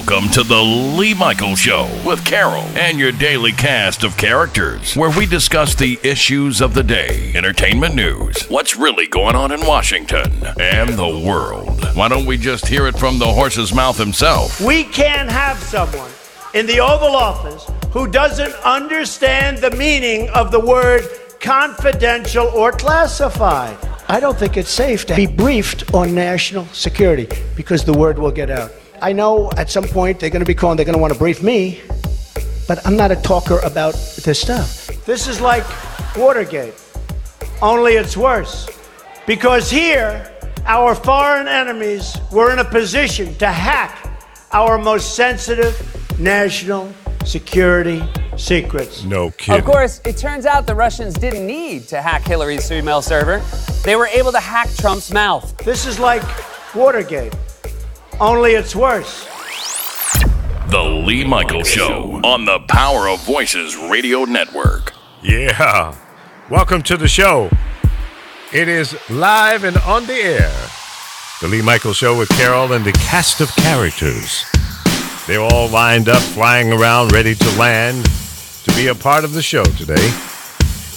Welcome to the Lee Michaels Show with Carol and your daily cast of characters, where we discuss the issues of the day, entertainment news, what's really going on in Washington, and the world. Why don't we just hear it from the horse's mouth himself? We can't have someone in the Oval Office who doesn't understand the meaning of the word confidential or classified. I don't think it's safe to be briefed on national security because the word will get out. I know at some point they're going to want to brief me, but I'm not a talker about this stuff. This is like Watergate, only it's worse. Because here, our foreign enemies were in a position to hack our most sensitive national security secrets. No kidding. Of course, it turns out the Russians didn't need to hack Hillary's email server. They were able to hack Trump's mouth. This is like Watergate, only it's worse. The Lee Michaels Show on the Power of Voices Radio Network. Yeah. Welcome to the show. It is live and on the air. The Lee Michaels Show with Carol and the cast of characters. They're all lined up, flying around, ready to land to be a part of the show today.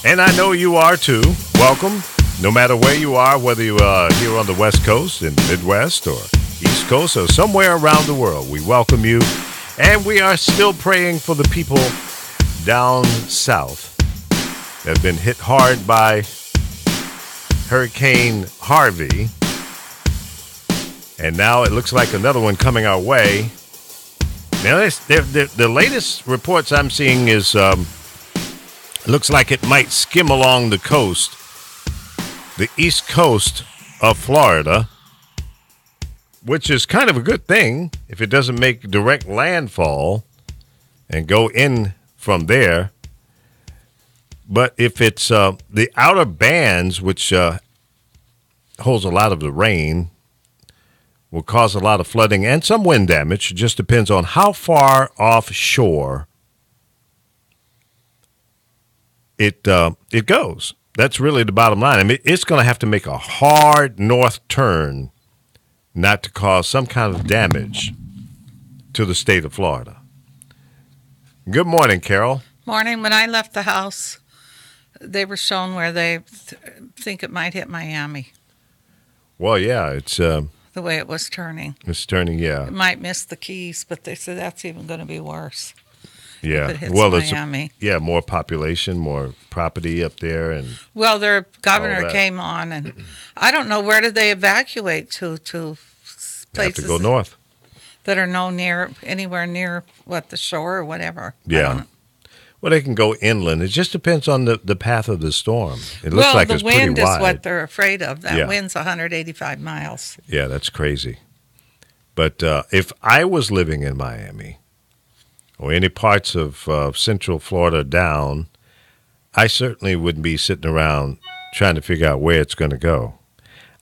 And I know you are too. Welcome. No matter where you are, whether you are here on the West Coast, in the Midwest, or East Coast, or somewhere around the world, we welcome you. And we are still praying for the people down south that have been hit hard by Hurricane Harvey. And now it looks like another one coming our way. Now, the latest reports I'm seeing is looks like it might skim along the coast, the east coast of Florida, which is kind of a good thing if it doesn't make direct landfall and go in from there. But if it's the outer bands, which holds a lot of the rain, will cause a lot of flooding and some wind damage. It just depends on how far offshore it goes. That's really the bottom line. I mean, it's going to have to make a hard north turn not to cause some kind of damage to the state of Florida. Good morning, Carol. Morning. When I left the house, they were shown where they think it might hit Miami. Well, yeah, it's the way it was turning. It's turning, yeah. It might miss the Keys, but they said that's even going to be worse. Yeah. If it hits well, Miami. It's more population, more property up there, and well, their governor came on, and I don't know, where did they evacuate to places? They have to go north that are anywhere near the shore or whatever. Yeah. Well, they can go inland. It just depends on the path of the storm. It looks like it's pretty wide. The wind is what they're afraid of. That wind's 185 miles. Yeah, that's crazy. But if I was living in Miami or any parts of Central Florida down, I certainly wouldn't be sitting around trying to figure out where it's going to go.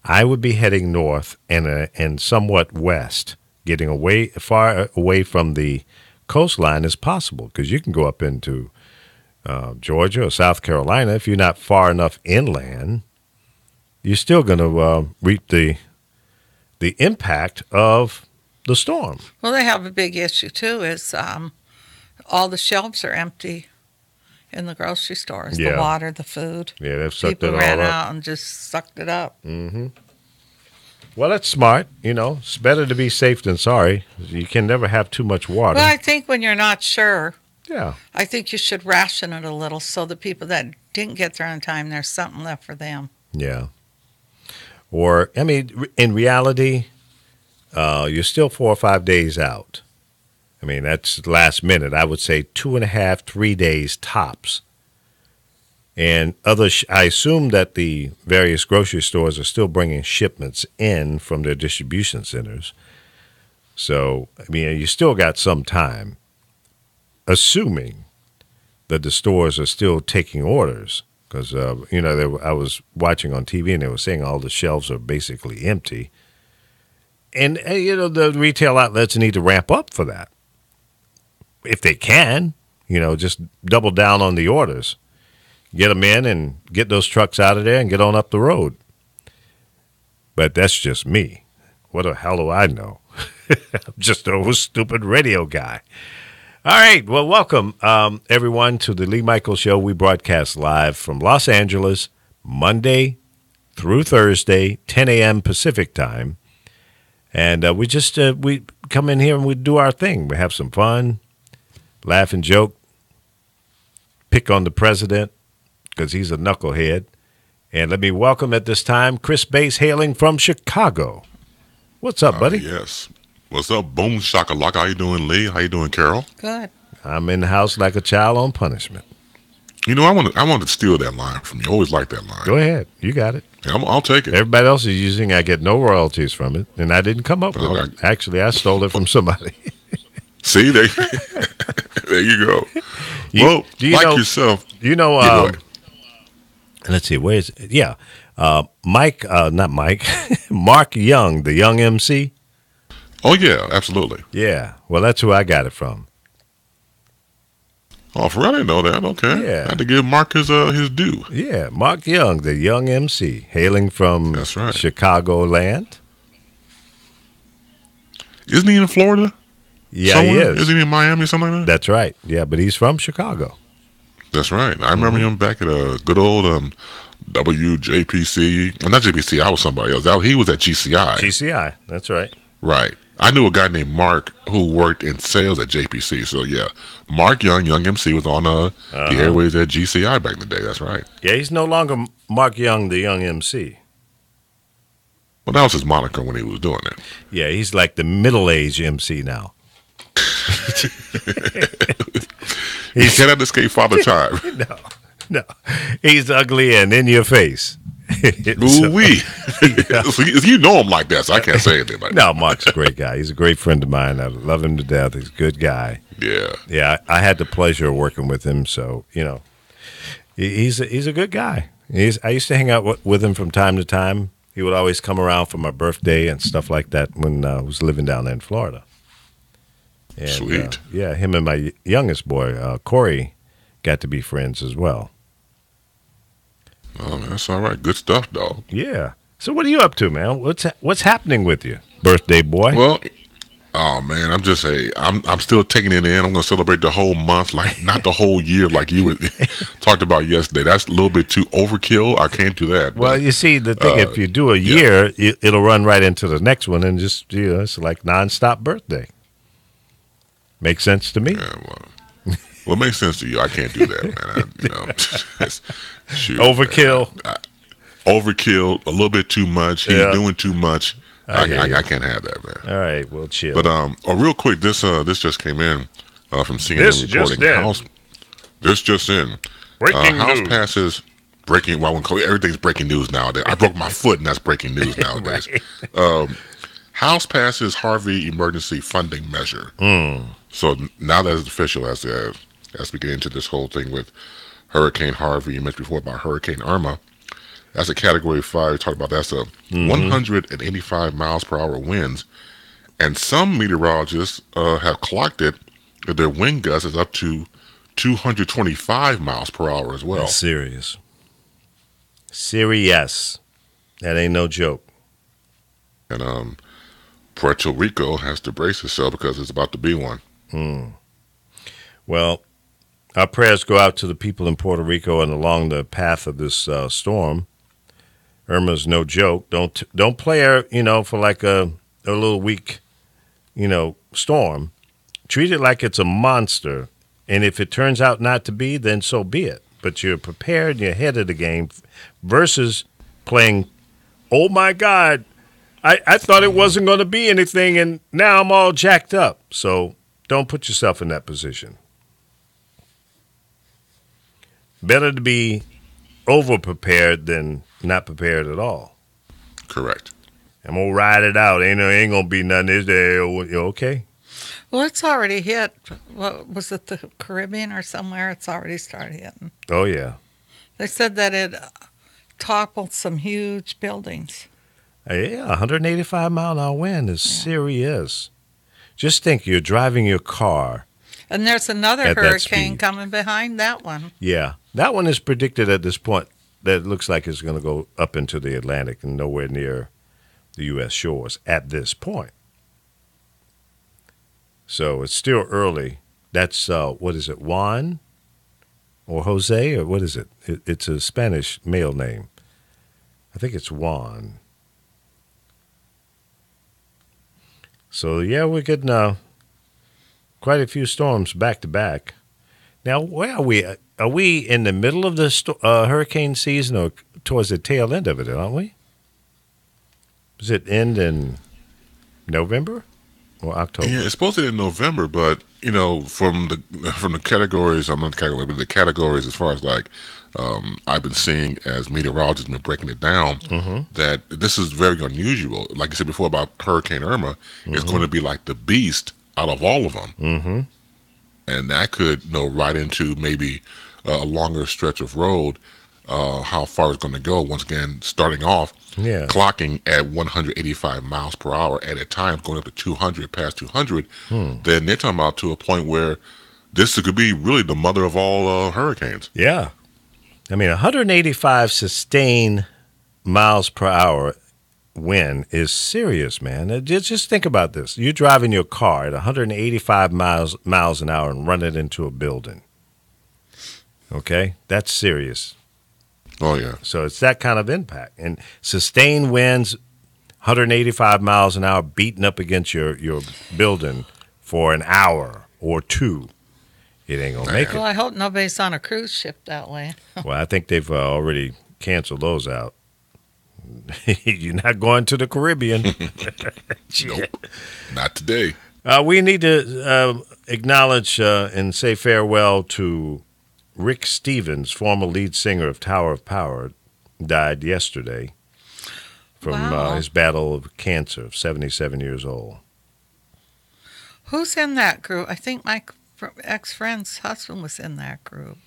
I would be heading north and somewhat west, getting far away from the coastline as possible, because you can go up into Georgia or South Carolina. If you're not far enough inland, you're still going to reap the impact of the storm. Well, they have a big issue too. Is all the shelves are empty in the grocery stores. The water, the food. Yeah, they've sucked People it all ran up. out and just sucked it up. Mm-hmm. Well, that's smart. It's better to be safe than sorry. You can never have too much water. Well, I think when you're not sure, yeah, I think you should ration it a little so the people that didn't get there on time, there's something left for them. Yeah. Or, I mean, in reality, you're still 4 or 5 days out. I mean, that's last minute. I would say 2.5, 3 days tops. And I assume that the various grocery stores are still bringing shipments in from their distribution centers. So, I mean, you still got some time, assuming that the stores are still taking orders. Because, I was watching on TV and they were saying all the shelves are basically empty. And, the retail outlets need to ramp up for that. If they can, just double down on the orders. Get them in and get those trucks out of there and get on up the road. But that's just me. What the hell do I know? I'm just an old stupid radio guy. All right. Well, welcome, everyone, to the Lee Michaels Show. We broadcast live from Los Angeles, Monday through Thursday, 10 a.m. Pacific time. And we come in here and we do our thing. We have some fun, laugh and joke, pick on the president because he's a knucklehead. And let me welcome at this time Chris Bass, hailing from Chicago. What's up, buddy? Yes. What's up, boom shakalaka? How you doing, Lee? How you doing, Carol? Good. I'm in the house like a child on punishment. You know, I want to steal that line from you. Always like that line. Go ahead. You got it. I'll take it. Everybody else is using. I get no royalties from it, and I didn't come up with it. Actually, I stole it from somebody. See, there you go. Yourself. You know. Let's see. Where is it? Yeah, Mike. Not Mike. Mark Young, the Young MC. Oh yeah, absolutely. Yeah. Well, that's who I got it from. Oh, for real? I didn't know that. Okay. Yeah. I had to give Mark his due. Yeah, Mark Young, the Young MC, hailing from Chicagoland. Isn't he in Florida? Yeah, somewhere? He is. Isn't he in Miami or something like that? That's right. Yeah, but he's from Chicago. That's right. I remember him back at a good old WJPC. Well, not JPC. I was somebody else. He was at GCI. GCI. That's right. Right. I knew a guy named Mark who worked in sales at JPC. So, yeah, Mark Young, Young MC, was on the airways at GCI back in the day. That's right. Yeah, he's no longer Mark Young, the Young MC. Well, that was his moniker when he was doing it. Yeah, he's like the middle-aged MC now. He cannot escape Father Time. No. He's ugly and in your face. Ooh-wee. You know him like that, so I can't say anything about that. No, Mark's a great guy. He's a great friend of mine. I love him to death. He's a good guy. Yeah. Yeah, I had the pleasure of working with him, so, you know, he's a good guy. I used to hang out with him from time to time. He would always come around for my birthday and stuff like that when I was living down there in Florida. And, Sweet. Yeah, him and my youngest boy, Corey, got to be friends as well. Oh, man, that's all right. Good stuff, dog. Yeah. So what are you up to, man? What's happening with you, birthday boy? Well, oh man, I'm still taking it in. I'm going to celebrate the whole month, like not the whole year, like you talked about yesterday. That's a little bit too overkill. I can't do that. Well, you see, the thing, if you do a year, it'll run right into the next one, and just it's like nonstop birthday. Makes sense to me. Yeah, well, it makes sense to you. I can't do that, man. Shoot, overkill. Man. Overkill, a little bit too much. He's doing too much. I can't have that, man. All right, well, chill. But real quick, this just came in from CNN this reporting. This just in. Breaking House news. passes breaking. Well, everything's breaking news nowadays. I broke my foot, and that's breaking news nowadays. Right. House passes Harvey emergency funding measure. So now that it's official, as we get into this whole thing with Hurricane Harvey, you mentioned before about Hurricane Irma. That's a Category 5. You talked about that's a 185 miles per hour winds, and some meteorologists have clocked it that their wind gust is up to 225 miles per hour as well. That's serious. Serious. That ain't no joke. And Puerto Rico has to brace itself because it's about to be one. Well, our prayers go out to the people in Puerto Rico and along the path of this storm. Irma's no joke. Don't play her, for like a little weak, storm. Treat it like it's a monster. And if it turns out not to be, then so be it. But you're prepared and you're ahead of the game versus playing, oh, my God, I thought it wasn't going to be anything, and now I'm all jacked up. So don't put yourself in that position. Better to be over-prepared than not prepared at all. Correct. I'm going to ride it out. Ain't going to be nothing, is there? Okay. Well, it's already hit. What was it, the Caribbean or somewhere? It's already started hitting. Oh, yeah. They said that it toppled some huge buildings. Yeah, 185-mile-an-hour wind is serious. Just think, you're driving your car. And there's another hurricane coming behind that one. Yeah. That one is predicted at this point that it looks like it's going to go up into the Atlantic and nowhere near the U.S. shores at this point. So it's still early. That's, what is it, Juan or Jose, or what is it? It's a Spanish male name. I think it's Juan. So, yeah, we're getting quite a few storms back to back. Now, where are we? Are we in the middle of the hurricane season or towards the tail end of it, aren't we? Does it end in November or October? Yeah, it's supposed to end in November, but from the categories, I'm not the category, but the categories as far as like I've been seeing as meteorologists been breaking it down, that this is very unusual. Like I said before about Hurricane Irma, it's going to be like the beast out of all of them, and that could right into maybe a longer stretch of road. How far it's going to go. Once again, starting off, clocking at 185 miles per hour at a time, going up to 200, past 200. Then they're talking about to a point where this could be really the mother of all hurricanes. Yeah. I mean, 185 sustained miles per hour wind is serious, man. Just think about this. You're driving your car at 185 miles an hour and run it into a building. Okay? That's serious. Oh, yeah. So it's that kind of impact. And sustained winds, 185 miles an hour, beating up against your building for an hour or two. It ain't going to make it. Well, I hope nobody's on a cruise ship that way. Well, I think they've already canceled those out. You're not going to the Caribbean. Nope. Not today. We need to acknowledge and say farewell to Rick Stevens, former lead singer of Tower of Power, died yesterday from his battle of cancer, 77 years old. Who's in that group? I think my ex-friend's husband was in that group.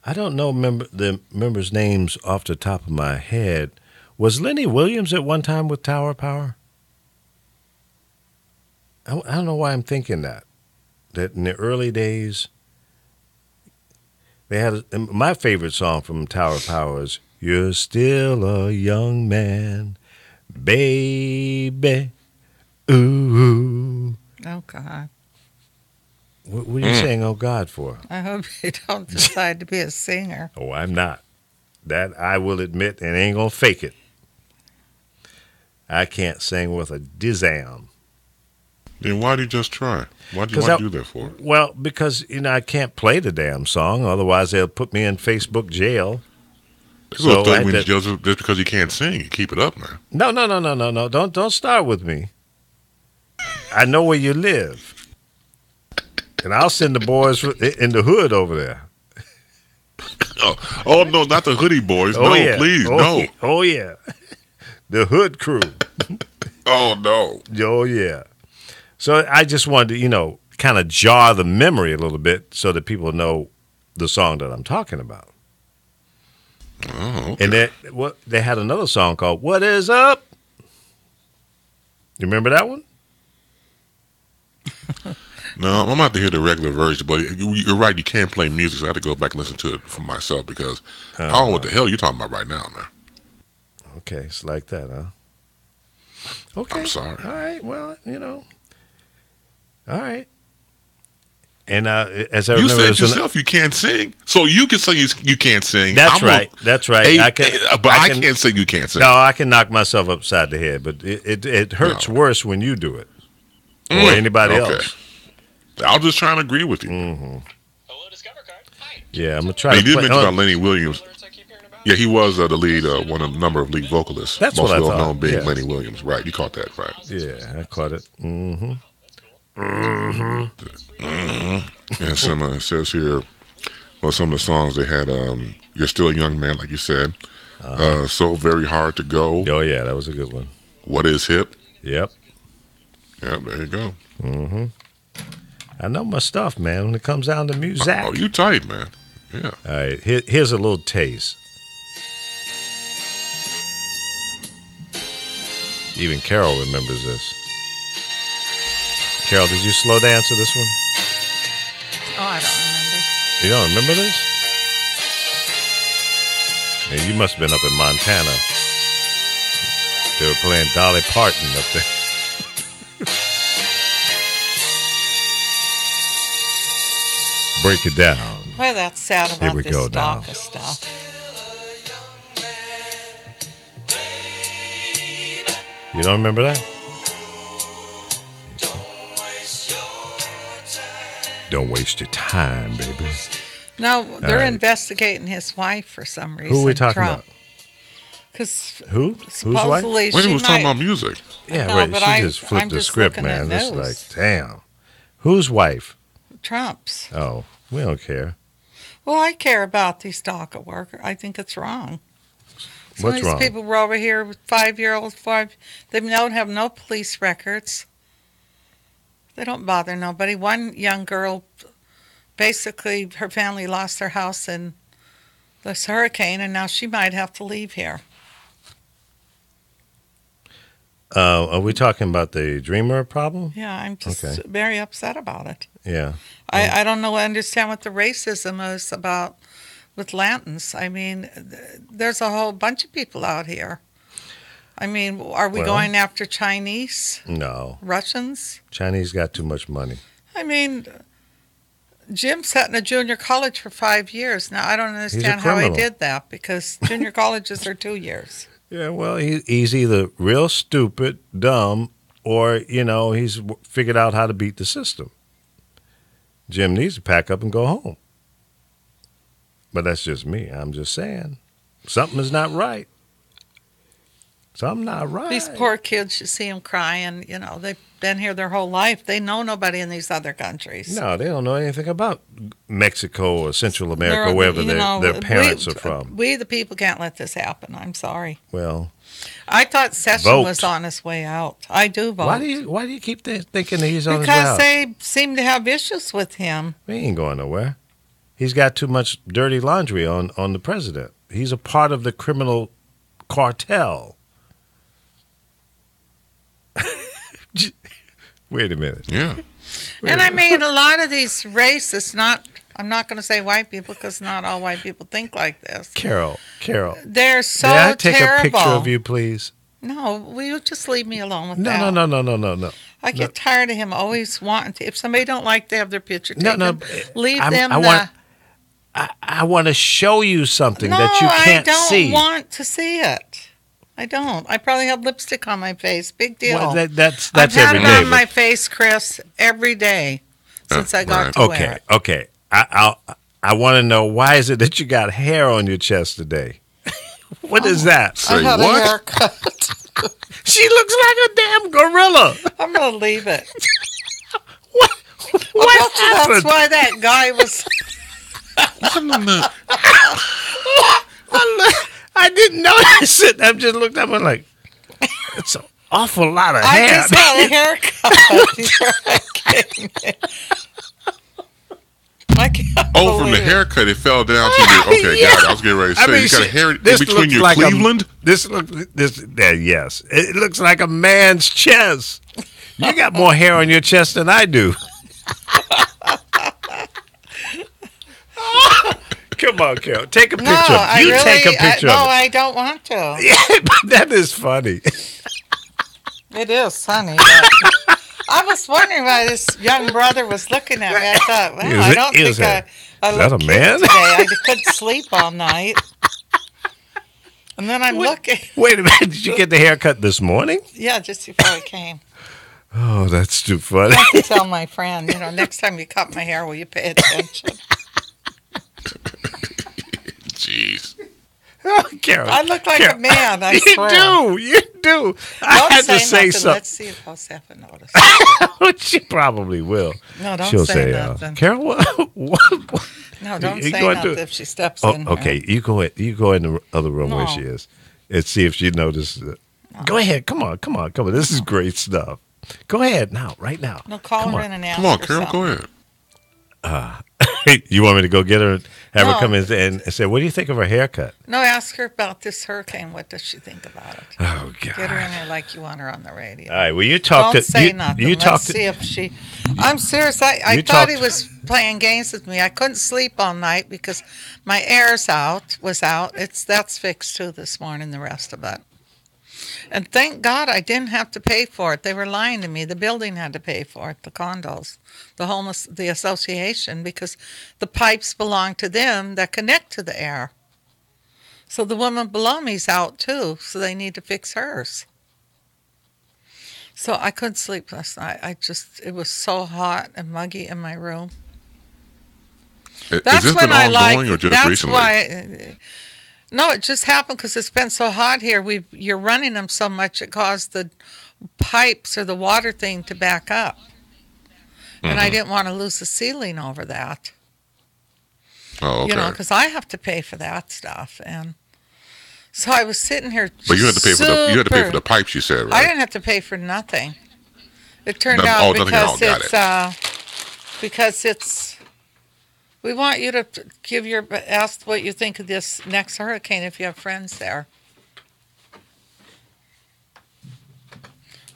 I don't know the members' names off the top of my head. Was Lenny Williams at one time with Tower of Power? I don't know why I'm thinking that in the early days, they had my favorite song from Tower of Power is "You're Still a Young Man, Baby." Ooh. Oh God. What are you saying, "Oh God," for? I hope you don't decide to be a singer. Oh, I'm not. That I will admit, and ain't gonna fake it. I can't sing with a dizam. Then why do you just try? Why do you want to do that for? Well, because I can't play the damn song. Otherwise, they'll put me in Facebook jail. So just because you can't sing, you keep it up, man. No. Don't start with me. I know where you live, and I'll send the boys in the hood over there. Oh no, not the hoodie boys. Oh, no, yeah. Please, no. Oh yeah, the hood crew. Oh no. Oh yeah. So I just wanted to, kind of jar the memory a little bit so that people know the song that I'm talking about. Oh, okay. And they had another song called "What Is Up." You remember that one? No, I'm about to hear the regular version, but you're right. You can't play music, so I have to go back and listen to it for myself because I don't know what the hell you're talking about right now, man. Okay, it's like that, huh? Okay. I'm sorry. All right. Well, all right. And as I remember, you said yourself you can't sing, so you can say you can't sing. That's right. That's right. I can't say you can't sing. No, I can knock myself upside the head, but it hurts worse when you do it or anybody else. I was just trying to agree with you. Mm-hmm. Hello, Discover Card. Hi. Yeah, I'm gonna try. You to did play. mention about Lenny Williams. Yeah, he was the lead, one of the number of lead vocalists. That's most what I well thought. known being Yeah. Lenny Williams. Right, you caught that, right? Yeah, I caught it. Mm-hmm. And it says here, some of the songs they had, "You're Still a Young Man," like you said. "So Very Hard to Go." Oh yeah, that was a good one. "What Is Hip?" Yep. Yep, there you go. Mm-hmm. I know my stuff, man. When it comes down to music. Oh, you tight, man. Yeah. All right, here's a little taste. Even Carol remembers this. Carol, did you slow dance to this one? Oh, I don't remember. You don't remember this? Man, you must have been up in Montana. They were playing Dolly Parton up there. break it down. Well, that's sad Here about we this go now. DACA stuff. You don't remember that? Don't waste your time, baby. No, they're right. investigating his wife for some reason. Who are we talking Trump. about? Because Who? Whose wife? supposedly When she he was might, talking about music. Yeah, No, right. but She just flipped I'm the just script, looking at man. It's news. like, damn. Whose wife? Trump's. Oh, we don't care. Well, I care about these DACA workers. I think it's wrong. Some What's of these wrong? people were over here with 5-year-olds, they don't have no police records. They don't bother nobody. One young girl, basically, her family lost their house in this hurricane, and now she might have to leave here. Are we talking about the Dreamer problem? Yeah, I'm just Okay. very upset about it. Yeah. I don't understand what the racism is about with Lantins. I mean, there's a whole bunch of people out here. I mean, are we Well- going after Chinese, No. Russians? Chinese got too much money. I mean, Jim sat in a junior college for 5 years. Now, I don't understand how he criminal. did that because junior colleges are 2 years. Yeah, well, he's either real stupid, dumb, or, he's figured out how to beat the system. Jim needs to pack up and go home. But that's just me. I'm just saying. Something is not right. Something not right. These poor kids, you see them crying. They've been here their whole life. They know nobody in these other countries. No, they don't know anything about Mexico or Central America, They're- wherever you know, their parents are from. We, the people, can't let this happen. I'm sorry. Well, I thought Session Vote. was on his way out. I do vote. why do you keep thinking that he's on his way Because out? they seem to have issues with him. He ain't going nowhere. He's got too much dirty laundry on the president. He's a part of the criminal cartel. Wait a minute. Yeah. And I mean, a lot of these racists, I'm not going to say white people because not all white people think like this. Carol. They're so May I take terrible. a picture of you, please? No, will you just leave me alone with that? No. I get tired of him always wanting to. If somebody don't like to have their picture taken, leave I'm- them. I want to show you something No, that you can't I don't see. want to see it. I don't. I probably have lipstick on my face. Big deal. Well, that's I've had every it day. on my face, Chris, every day since I got right. to wear it. Okay. I want to know, why is it that you got hair on your chest today? What is that? I Say had a what? haircut. She looks like a damn gorilla. I'm going to leave it. What That's happened? why that guy was. I didn't notice it. I just looked up and like, it's an awful lot of I hair. just had a haircut before I came in. I can't Oh, from the believe it. haircut, it fell down to your. Okay, Yeah. got it. I was getting ready to say, you got a hair in this between looks your like Cleveland? Yes. It looks like a man's chest. You got more hair on your chest than I do. Come on, Carol. Take a picture. No, I you really, take a picture no, of it. I don't want to. Yeah, but that is funny. It is funny. But I was wondering why this young brother was looking at me. I thought, well, I don't think I Is that look a cute man? today. I couldn't sleep all night. And then I'm looking. Wait a minute. Did you get the haircut this morning? Yeah, just before I came. Oh, that's too funny. I have to tell my friend, next time you cut my hair, will you pay attention? Jeez. Oh, Carol. I look like Carol. a man, I You swear. You do. I Don't had say to say nothing. something. Let's see if Josefa notices. She probably will. No, don't She'll say say, nothing. Carol, what? No, don't You say going nothing to- if she steps Oh, in. okay. You go in the other room where No. she is and see if she notices it. Go ahead. Come on. This is great stuff. Go ahead now, right now. No, call Come her on. in and ask Come on, her Carol, something. go ahead. You want me to go get her and have her No. come in and say, what do you think of her haircut? No, ask her about this hurricane. What does she think about it? Oh, God. Get her in there like you want her on the radio. All right. Well, you talked Don't to say you, nothing. You Let's talked see to, if she. I'm serious. I You thought he talked- was playing games with me. I couldn't sleep all night because my air's was out. That's fixed too this morning. The rest of it. And thank God I didn't have to pay for it. They were lying to me. The building had to pay for it, the condos, the association, because the pipes belong to them that connect to the air. So the woman below me's out too, so they need to fix hers. So I couldn't sleep last night. It was so hot and muggy in my room. Is this been ongoing or just recently? Why. No, it just happened because it's been so hot here. You're running them so much it caused the pipes or the water thing to back up, and I didn't want to lose the ceiling over that. Oh, okay. You know, because I have to pay for that stuff, and so I was sitting here. But you had to pay for the pipes. You said, right? I didn't have to pay for nothing. It turned out nothing at all. Because it's. We want you to ask what you think of this next hurricane if you have friends there.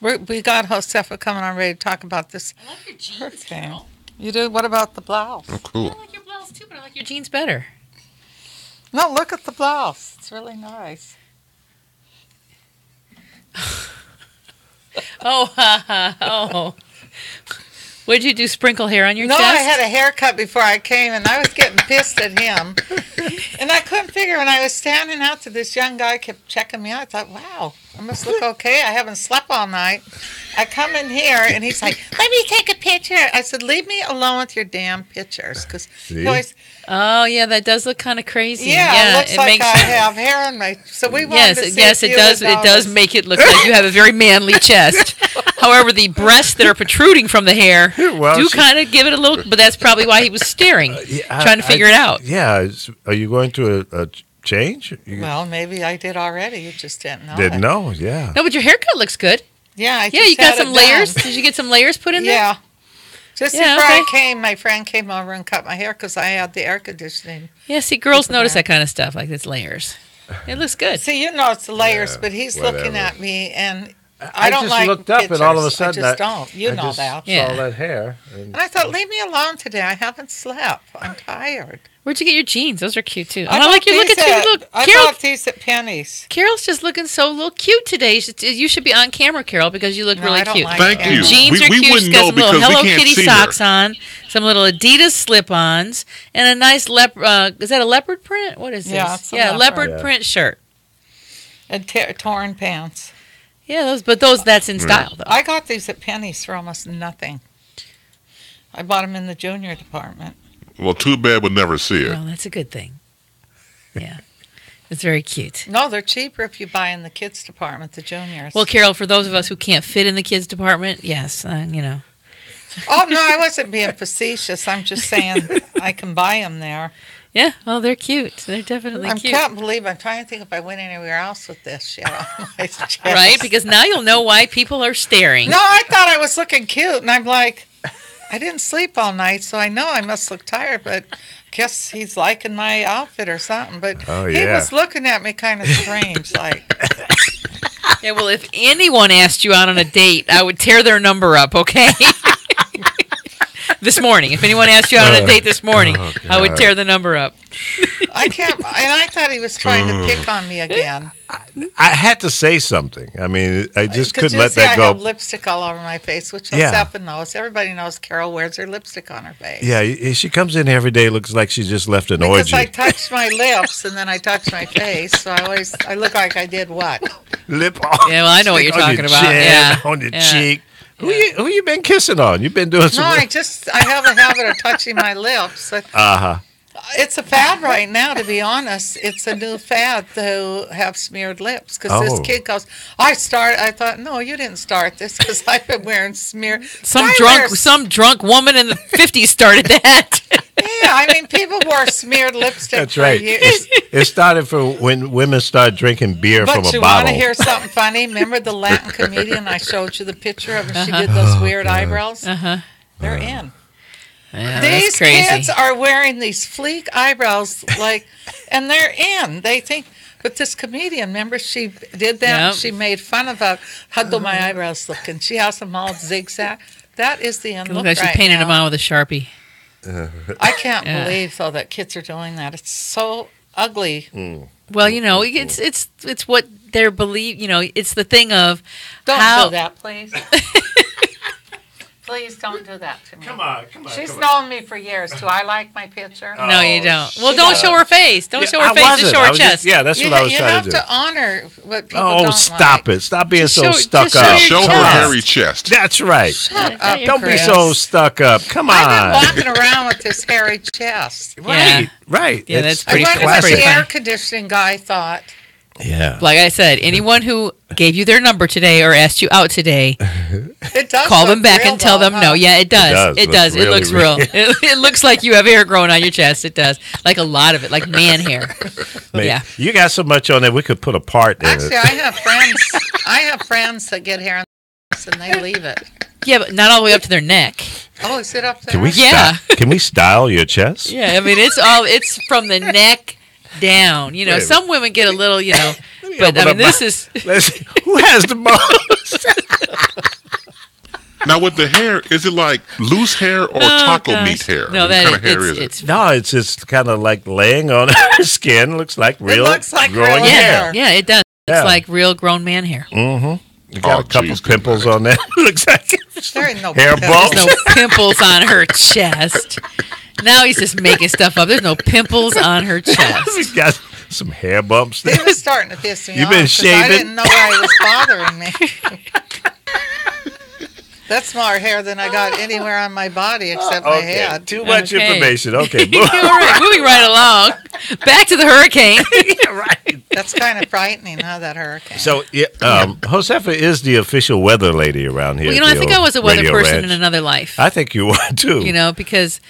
We got Josefa coming on ready to talk about this I like your jeans, hurricane. girl. You do? What about the blouse? Oh, cool. I like your blouse too, but I like your jeans better. No, look at the blouse. It's really nice. Oh. What did you do? Sprinkle hair on your chest? No, I had a haircut before I came, and I was getting pissed at him. And I couldn't figure, when I was standing out to this young guy, kept checking me out. I thought, wow, I must look okay. I haven't slept all night. I come in here, and he's like, let me take a picture. I said, leave me alone with your damn pictures. Because he always... Oh, yeah, that does look kind of crazy. Yeah, it looks like I have hair on my... So we wanted to see yes, it does. It does make it look like you have a very manly chest. However, the breasts that are protruding from the hair do kind of give it a little... But that's probably why he was staring, trying to figure it out. Yeah. Are you going through a change? Well, maybe I did already. You just didn't know. Didn't know, yeah. No, but your haircut looks good. Yeah, you got some layers. Did you get some layers put in there? Yeah. Just before I came, my friend came over and cut my hair because I had the air conditioning. Yeah, see, girls notice that kind of stuff, like it's layers. It looks good. See, you know it's the layers, but he's looking at me, and I don't just like looked up, pictures. and all of a sudden, I just don't. You know that. Saw that hair, and I thought, leave me alone today. I haven't slept. I'm tired. Where'd you get your jeans? Those are cute too. I like you look at you. Look, I Carol, bought these at Penny's. Carol's just looking so little cute today. You should be on camera, Carol, because you look really cute. Thank you. Your jeans are cute. She's got some little Hello Kitty socks on, some little Adidas slip-ons, and a nice is that a leopard print? What is this? Yeah, it's a leopard print shirt. And torn pants. Yeah, that's in style though. I got these at Penny's for almost nothing. I bought them in the junior department. Well, too bad we'll never see it. Well, that's a good thing. Yeah. It's very cute. No, they're cheaper if you buy in the kids department, the juniors. Well, Carol, for those of us who can't fit in the kids department, yes, you know. Oh, no, I wasn't being facetious. I'm just saying I can buy them there. Yeah, well, they're cute. They're definitely cute. I can't believe I'm trying to think if I went anywhere else with this shit on my chest. Right, because now you'll know why people are staring. No, I thought I was looking cute, and I'm like, I didn't sleep all night, so I know I must look tired, but I guess he's liking my outfit or something. But he was looking at me kind of strange, like. Yeah, well, if anyone asked you out on a date, I would tear their number up, okay? This morning. If anyone asked you out on a date this morning, I would tear the number up. I can't, and I thought he was trying to pick on me again. I had to say something. I mean, I just couldn't let that go. I have lipstick all over my face, which Josefa knows. Everybody knows Carol wears her lipstick on her face. Yeah, she comes in every day, looks like she just left an orgy. Because I touched my lips and then I touched my face, so I look like I did what? Lip on. Yeah, well, I know what you're talking about. Yeah, on your cheek. Who you been kissing on? You've been doing some. No, I have a habit of touching my lips. It's a fad right now, to be honest. It's a new fad to have smeared lips. Because this kid goes, I thought, no, you didn't start this because I've been wearing smear. Some drunk woman in the 50s started that. Yeah, I mean, people wore smeared lipstick. That's right. It started from when women started drinking beer from a bottle. But you want to hear something funny? Remember the Latin comedian I showed you the picture of? She did those weird eyebrows. They're in. Yeah, these kids are wearing these fleek eyebrows, and they're in. They think, but this comedian, remember, she did that. Yep. She made fun of how do my eyebrows look, and she has them all zigzag. That is the end look right now. She painted them on with a Sharpie. I can't believe, though, that kids are doing that. It's so ugly. Well, it's what they're believe. It's the thing of Don't do that, please. Please don't do that to me. Come on. She's known me for years. Do I like my picture? No, you don't. Well, don't show her face. Don't show her face. Just wasn't. show I her was chest. that's what I was You trying have to do. to honor what people Oh, don't stop like. it. Stop being Just so show- stuck just show up. your Show her chest. hairy chest. That's right. Up, Don't be Chris. so stuck up. Come on. I've been walking around with this hairy chest. Right. Yeah, that's It's pretty I wonder what classic. the air conditioning guy thought. Yeah. Like I said, anyone who gave you their number today or asked you out today, It does call look them back real, and tell though, them huh? no. Yeah, it does. It It does. looks It looks really real. It looks like you have hair growing on your chest. It does. Like a lot of it, like man hair. Man, Yeah. You got so much on there, we could put a part in Actually, it. I have friends that get hair and they leave it. Yeah, but not all the way up to their neck. Oh, is it up there? Can we Yeah. Can we style your chest? Yeah, I mean it's from the neck down. Wait a minute. Some women get a little, but open I up mean this is Let's see. Who has the most? Now, with the hair, is it like loose hair or taco gosh. meat hair? No, What that kind of hair it's, is it? it's No, it's just kind of like laying on her skin. Looks like real looks like growing real hair. hair. yeah, it does. Yeah. It's like real grown man hair. You got Oh, a couple geez, pimples good on there. Looks like There ain't no hair pimples. bumps. No pimples on her chest. Now he's just making stuff up. There's no pimples on her chest. She's got some hair bumps there. He was starting to piss me You off. been 'cause I shaving? didn't know why he was bothering me. That's more hair than I got anywhere on my body except my Okay, head. too much Okay. information. Okay, All right, moving right along. Back to the hurricane. yeah, right. That's kind of frightening, huh, that hurricane. So, yeah, Josefa is the official weather lady around here. Well, at I the think old I was a weather Radio person Ranch. in another life. I think you were too. Because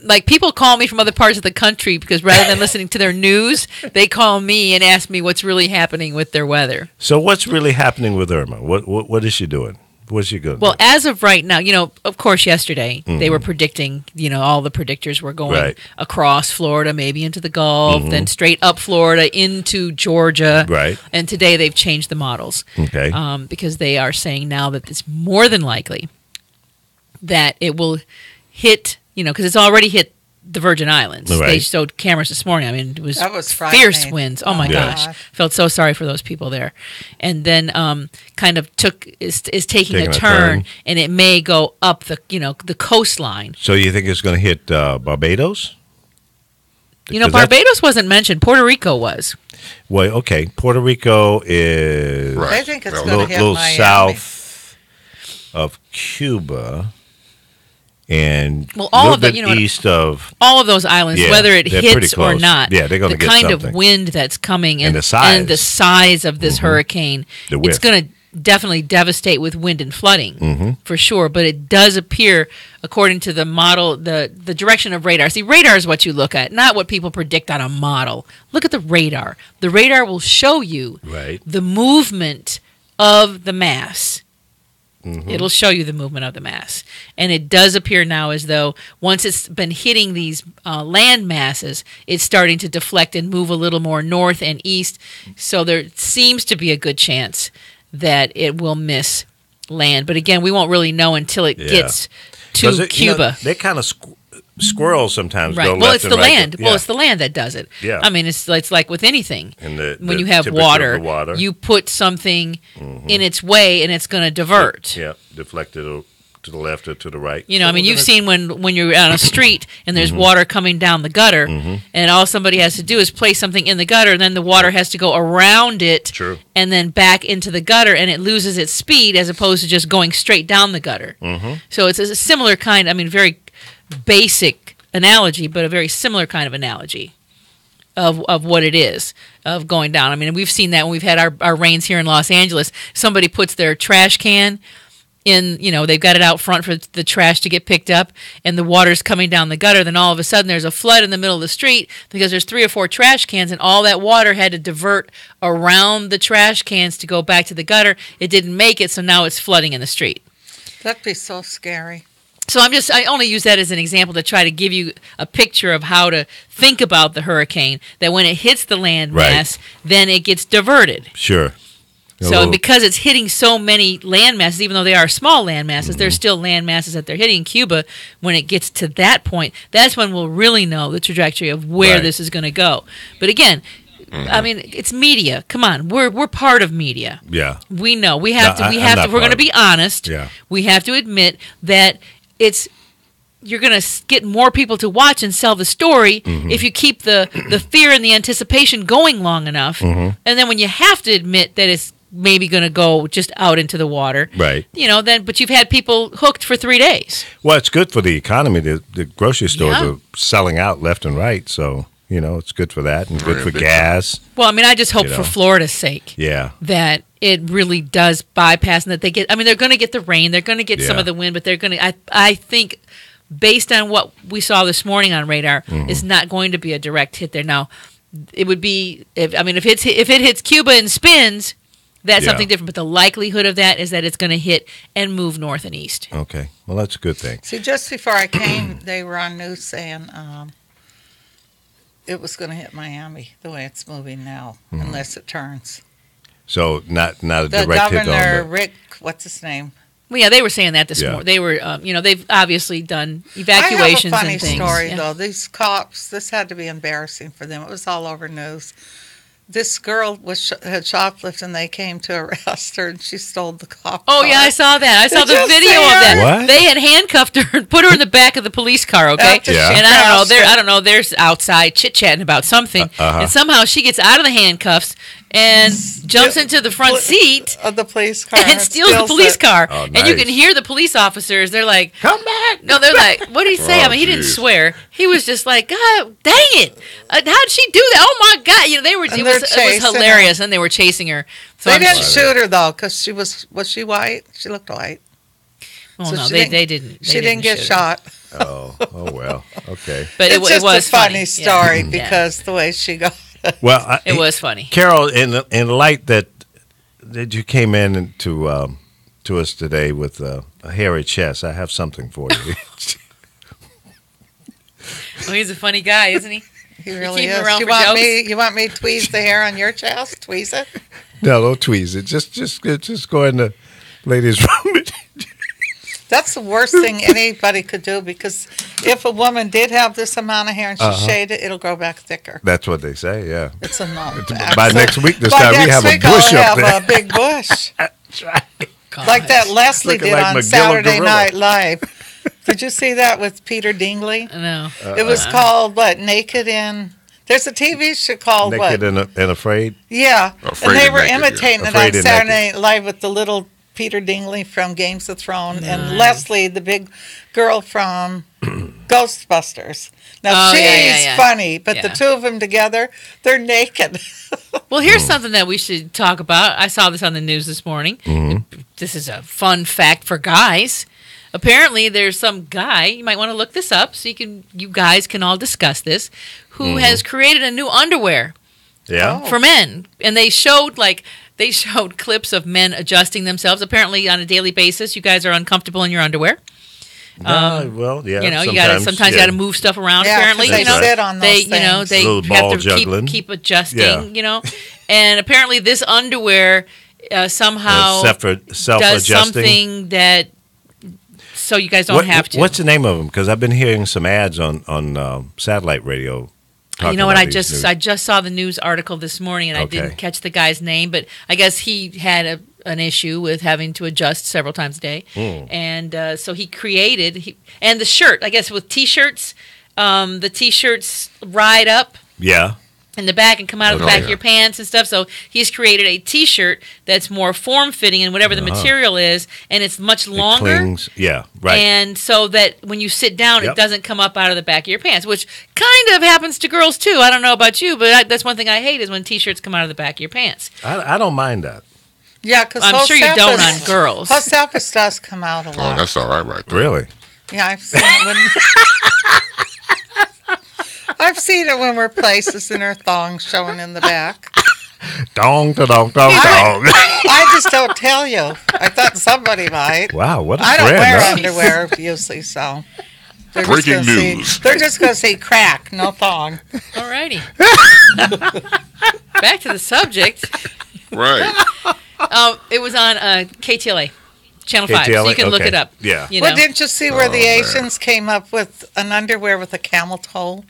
like people call me from other parts of the country because rather than listening to their news, they call me and ask me what's really happening with their weather. So, what's really happening with Irma? What is she doing? What's she going to Well, do? as of right now, of course, yesterday they were predicting, all the predictors were going Right. across Florida, maybe into the Gulf, then straight up Florida into Georgia. Right. And today they've changed the models. Okay. Because they are saying now that it's more than likely that it will hit, because it's already hit the Virgin Islands. Right. They showed cameras this morning. I mean, it was, That was fierce frightening. winds. Oh my Yeah. gosh. Felt so sorry for those people there. And then kind of is taking a turn, and it may go up the coastline. So, you think it's going to hit Barbados? Because that's- Barbados wasn't mentioned. Puerto Rico was. Well, okay. Puerto Rico is Right. I think it's Well, a going little, to hit little Miami. south of Cuba and Well, all a little of the- bit east of All of those islands, Yeah, whether it they're pretty hits or close. not, Yeah, they're gonna the get kind something. of wind that's coming And the size. and the size of this hurricane, The it's width. going to definitely devastate with wind and flooding for sure. But it does appear, according to the model, the direction of radar. See, radar is what you look at, not what people predict on a model. Look at the radar. The radar will show you Right. the movement of the mass. It'll show you the movement of the mass. And it does appear now as though once it's been hitting these land masses, it's starting to deflect and move a little more north and east. So there seems to be a good chance that it will miss land. But again, we won't really know until it Yeah. gets 'Cause to Cuba. they kind of squirrels sometimes Right. go Well, left it's and the right. land. Yeah. Well, it's the land that does it. Yeah. I mean, it's like with anything. And when the you have temperature of water, the water. you put something in its way, and it's going to divert. Yeah, deflected to the left or to the right. I mean, you've seen when you're on a street and there's water coming down the gutter, and all somebody has to do is place something in the gutter, and then the water has to go around it, True. and then back into the gutter, and it loses its speed as opposed to just going straight down the gutter. So it's a similar kind. I mean, very basic analogy, but a very similar kind of analogy of what it is of going down. I mean, we've seen that when we've had our rains here in Los Angeles. Somebody puts their trash can in, they've got it out front for the trash to get picked up, and the water's coming down the gutter. Then all of a sudden there's a flood in the middle of the street because there's 3 or 4 trash cans, and all that water had to divert around the trash cans to go back to the gutter. It didn't make it, so now it's flooding in the street. That'd be so scary. So I only use that as an example to try to give you a picture of how to think about the hurricane, that when it hits the land Right. mass, then it gets diverted. Sure. So because it's hitting so many land masses, even though they are small land masses, there's still land masses that they're hitting. Cuba, when it gets to that point, that's when we'll really know the trajectory of where Right. this is going to go. But again, I mean, it's media. Come on, we're part of media. Yeah. We know we have No, to. I'm not If we're going to part be honest, Yeah. we have to admit that you're going to get more people to watch and sell the story if you keep the fear and the anticipation going long enough. And then when you have to admit that it's maybe going to go just out into the water, Right. but you've had people hooked for 3 days. Well, it's good for the economy. The grocery stores Yeah. are selling out left and right, so it's good for that and good yeah, for big gas. Well, I mean, I just hope You know. for Florida's sake Yeah. that it really does bypass and that they get. I mean, they're going to get the rain, they're going to get some Yeah. of the wind, but they're going to. I think, based on what we saw this morning on radar, it's not going to be a direct hit there. Now, it would be if it hits Cuba and spins, that's Yeah. something different. But the likelihood of that is that it's going to hit and move north and east. Okay. Well, that's a good thing. See, just before I came, they were on news saying it was going to hit Miami the way it's moving now, unless it turns. So not a The direct hit on governor, the. Rick, what's his name? Well, yeah, they were saying that this Yeah. morning. They were, they've obviously done I evacuations have a funny and things. story, Yeah. though. These cops, this had to be embarrassing for them. It was all over news. This girl had shoplifted, and they came to arrest her, and she stole the cop Oh car. yeah, I saw that. I saw Did the you video see of that. her? What? They had handcuffed her and put her in the back of the police car. Okay, After Yeah. she and I crashed don't know. They're outside chit chatting about something, Uh-huh. and somehow she gets out of the handcuffs and jumps into the front seat of the police car and steals the police it. car. Oh, And you nice. can hear the police officers. They're like, Come back. no, they're like, what did he say? Oh, I mean, he didn't geez. swear. He was just like, God, dang it! How did she do that? Oh my God! They were. And It they're was chasing her. hilarious, and they were chasing her. So They I'm didn't sure- shoot her, though, because she was she white? She looked white. Well, so no, she they didn't- didn't. She didn't get shoot her. shot. Oh well. Okay. But It's it just was a funny Yeah. story Yeah. because the way she got Well, It was funny. Carol, in the light that you came in to us today with a hairy chest, I have something for you. Oh, he's a funny guy, isn't he? He really keep him is. around You for want jokes? me? You want me to tweeze the hair on your chest? Tweeze it. No, don't tweeze it. Just go in the ladies' room. That's the worst thing anybody could do because if a woman did have this amount of hair and she shaved it, it'll grow back thicker. That's what they say. Yeah. It's a no. By next week, this By time we next have a week, I'll bush up have there. a big bush. That's right. Like that Leslie Looking did like on Magilla Saturday Gorilla. Night Live. Did you see that with Peter Dingley? No. It was called what? Naked in. There's a TV show called Naked what? and Afraid. Yeah, Afraid and they and were Naked, yeah. imitating it Afraid on and Saturday Naked. Night Live with the little Peter Dingley from Games of Thrones and Leslie, the big girl from Ghostbusters. Now Oh, she's yeah. funny, but the Yeah. two of them together, they're naked. Well, here's something that we should talk about. I saw this on the news this morning. This is a fun fact for guys. Apparently, there's some guy. You might want to look this up so you guys can all discuss this. Who has created a new underwear Yeah. for men? And they showed clips of men adjusting themselves. Apparently, on a daily basis, you guys are uncomfortable in your underwear. Well, yeah. You got to sometimes got to move stuff around. Yeah, 'cause apparently, they sit on those they things. they Little have ball to juggling. keep adjusting. Yeah. And apparently this underwear somehow does Self-adjusting. something that so you guys don't have to. What's the name of them? Because I've been hearing some ads on satellite radio. You know what? I talking about these just new- I just saw the news article this morning, and I Okay. didn't catch the guy's name, but I guess he had an issue with having to adjust several times a day, and so he created and the shirt. I guess with t-shirts, the t-shirts ride up Yeah. in the back and come out of the Oh, back yeah. of your pants and stuff. So he's created a t-shirt that's more form-fitting and whatever the material is, and it's much longer. It clings. Yeah. Right. And so that when you sit down, Yep. it doesn't come up out of the back of your pants, which kind of happens to girls too. I don't know about you, but that's one thing I hate is when t-shirts come out of the back of your pants. I don't mind that. Yeah, because I'm sure you don't on girls. Hostapus does come out a Oh, lot. that's all right there. Really. Yeah, I've seen it when I've seen it when we're places and her thongs showing in the back. Dong, da, dong, dong, dong. I just don't tell you. I thought somebody might. Wow, what a I don't friend. wear huh? underwear usually, so they're just Breaking gonna see- news. they're just going to see crack, no thong. Alrighty. Back to the subject. Right. It was on KTLA, Channel 5, so KTLA? you can look Okay. it up. Yeah. You know. Well, didn't you see where the Oh, man. Asians came up with an underwear with a camel toe?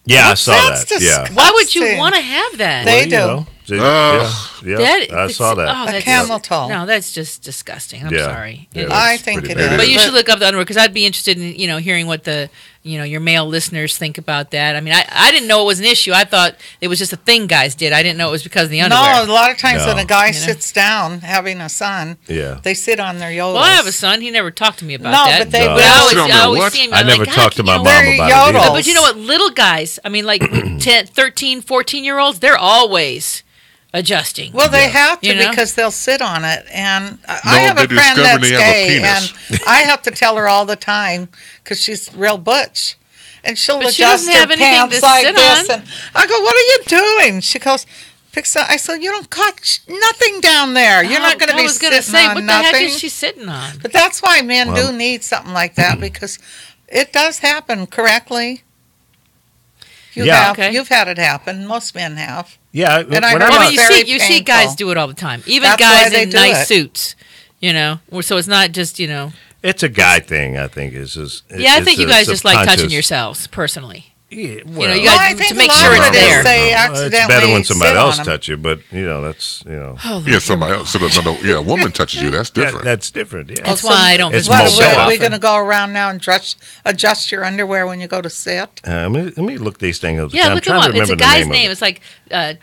Yeah, I saw That's that. Yeah. Why would you disgusting. want to have that? They do. I saw that. Oh, A that's, camel toe. No, that's just disgusting. I'm Yeah. sorry. Yeah, It- I that's think pretty it bad. is. But you should look up the underwear because I'd be interested in hearing what the your male listeners think about that. I mean, I didn't know it was an issue. I thought it was just a thing guys did. I didn't know it was because of the underwear. No, a lot of times when No. a guy You know? sits down having a son, Yeah. they sit on their yodels. Well, I have a son. He never talked to me about No, that. but they No. will. I always, Sit on I their always what? see him. I I'm never like, talked to God, my you know, mom They're about it yodels. either. But you know what? Little guys, I mean, like 10, 13, 14-year-olds, they're always adjusting. Well, they have to You know? because they'll sit on it. And I No, have a they friend discover that's they have a gay, penis. and I have to tell her all the time because she's real butch. And she'll But she adjust doesn't her have anything pants to like sit this. on. And I go, what are you doing? She goes, I said, you don't cut nothing down there. You're not going to be I was gonna sitting say, on what the nothing. heck is she sitting on? But that's why men do need something like that because it does happen correctly. You Yeah. have. Okay. You've had it happen. Most men have. Yeah, And I when heard I'm Well, I out- mean, very you see painful. guys do it all the time. Even That's why guys they in do nice it. suits, So it's not just it's a guy thing. I think is just. Yeah, I think you guys just like touching subconscious. yourselves personally. Yeah, You well, you Well, guys I think to make a lot sure of it's it is there. they it's accidentally better when somebody sit else on 'em. touch you, but that's Oh, Yeah, somebody else. So a woman touches you. That's different. that's different. Yeah. That's why I don't It's visit more the show better. Are we often. going to go around now and adjust your underwear when you go to sit? Let me look these things up. Yeah, I'm look him trying to up. It's remember a the guy's of name. it. It's like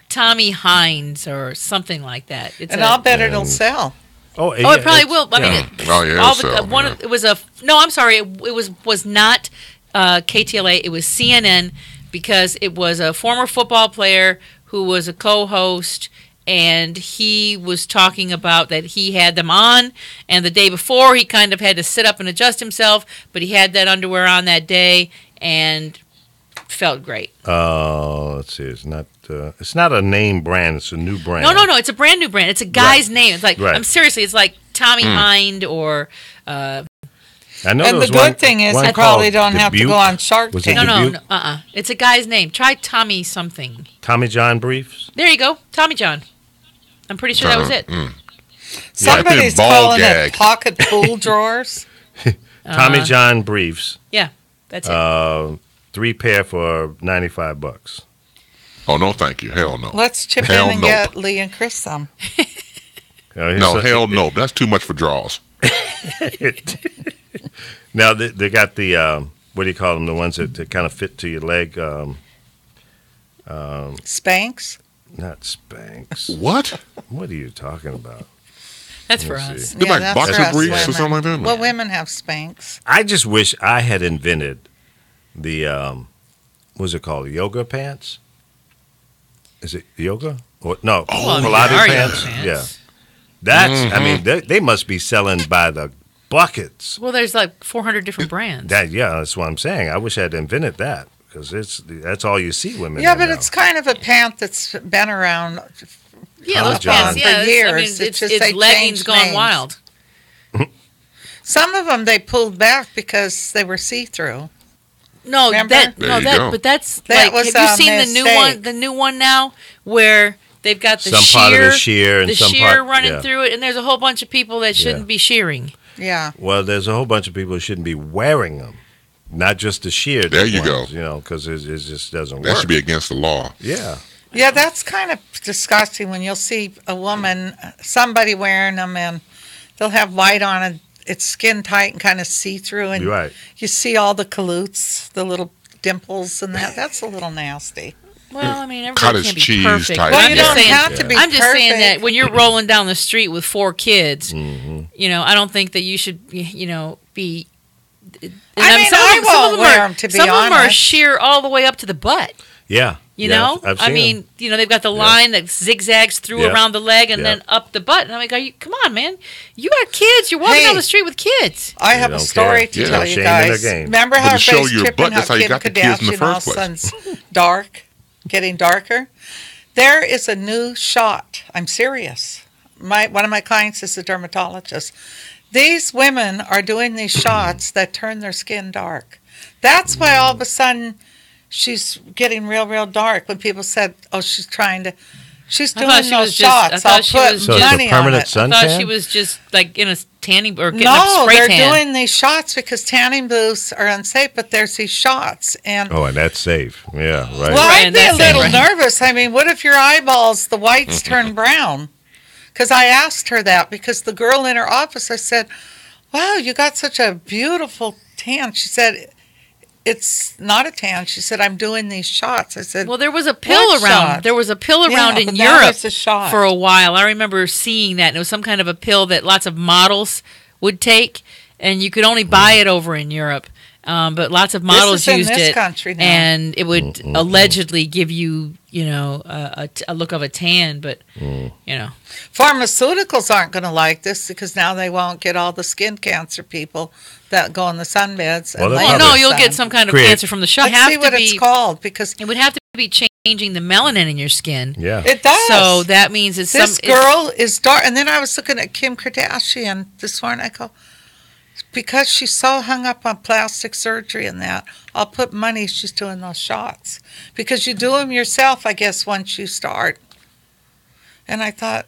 Tommy Hines or something like that. It's And a- I'll bet it'll sell. Oh, Oh, it probably will. I mean, Oh, yeah, all it'll the, sell, one yeah. of, it was a no. I'm sorry. It was not KTLA. It was CNN because it was a former football player who was a co-host, and he was talking about that he had them on, and the day before he kind of had to sit up and adjust himself, but he had that underwear on that day and felt great. Let's see. It's not a name brand. It's a new brand. No. It's a brand new brand. It's a guy's name. It's like Right. I'm seriously. It's like Tommy Hind or. I know And there the was good thing is one you probably called don't have to Dubuque. go on Shark Was it Tank. No, Dubuque? It's a guy's name. Try Tommy something. Tommy John briefs. There you go, Tommy John. I'm pretty sure that was it. Somebody's ball calling gag. it pocket pool drawers. Tommy John briefs. Yeah, that's it. 3 pair for $95. Oh, no, thank you. Hell no. Let's chip Hell in and no. get Lee and Chris some. No, hell no. That's too much for draws. Now they got the what do you call them? The ones that kind of fit to your leg. Spanx. Not Spanx. What? What are you talking about? That's for Let's us. see. They're like that's boxer for us briefs or women. something like that? Well, women have Spanx. I just wish I had invented the what's it called? Yoga pants? Is it yoga? Or no, Well, I mean, Pilates there are yoga pants. pants. Yeah, that's. I mean, they must be selling by the buckets. Well, there's like 400 different brands. That's what I'm saying. I wish I had invented that because that's all you see women. Yeah, in but now. it's kind of a pant that's been around. Yeah, Tommy those John. pants. For Yeah, years. I mean, It's it's, just it's they leggings changed gone names. wild. Some of them they pulled back because they were see-through. No, Remember? There you go. but that's That like. was Have you a seen the new mistake. one? The new one now where they've got the Some sheer, part of the sheer and the some sheer part- running yeah. through it, and there's a whole bunch of people that shouldn't Yeah. be shearing. Yeah. Well, there's a whole bunch of people who shouldn't be wearing them, not just the sheer. There you ones, go. because it just doesn't That work. should be against the law. Yeah. Yeah, that's kind of disgusting when you'll see a woman, somebody wearing them, and they'll have white on it. It's skin tight and kind of see-through, and You're right. you see all the caloutes, the little dimples, and that's a a nasty. Well, I mean, everybody Cottage can't be cheese perfect. type. But Well, I'm you just don't saying, have to be I'm just saying perfect. that when you're rolling down the street with 4 kids, Mm-hmm. I don't think that you should, be. And I mean, some of I them- some of won't them wear are- 'em, to be Some of them are honest. sheer all the way up to the butt. Yeah. You Yeah, know, I've I seen mean, them. they've got the line that zigzags through Yeah. around the leg and Yeah. then up the butt. And I'm like, come on, man, you got kids. You're walking Hey. down the street with kids. I have a don't story care. to Yeah. tell No you shame in their guys. game. Remember But how to show everybody's your tripping butt, how that's how you Kim got the kids in the Kardashian all of a first sudden's dark, getting darker? There is a new shot. I'm serious. One of my clients is a dermatologist. These women are doing these shots that turn their skin dark. That's why all of a sudden she's getting real, real dark. When people said, "Oh, she's I doing thought she those was just- I shots," thought I'll she put was So it's a money on permanent it. sun- I thought Suntan? she was just like in a tanning or getting a spray they're tan. doing these shots because tanning booths are unsafe, but there's these shots. And Oh, and that's safe. Yeah, right. well, Right, I'd be a that's little right. nervous. I mean, what if your eyeballs, the whites turn brown? Because I asked her that because the girl in her office, I said, wow, you got such a beautiful tan. She said, it's not a tan. She said, I'm doing these shots. I said, Well, there was a pill What around. shot? There was a pill around in but now Europe it's a shot. for a while. I remember seeing that. And it was some kind of a pill that lots of models would take, and you could only buy it over in Europe. But lots of models is in used this it, country now. and it would allegedly give you, a look of a tan. But Pharmaceuticals aren't going to like this because now they won't get all the skin cancer people that go in the sunbeds. Well, and they're lay well, in probably no, the you'll sun. get some kind of Create- cancer from the shot. Let's see what it's called because It would have to be changing the melanin in your skin. Yeah. it does. So that means it's This some girl is dark. And then I was looking at Kim Kardashian this morning. I go, because she's so hung up on plastic surgery and that, I'll put money she's doing those shots. Because you do them yourself, I guess, once you start. And I thought,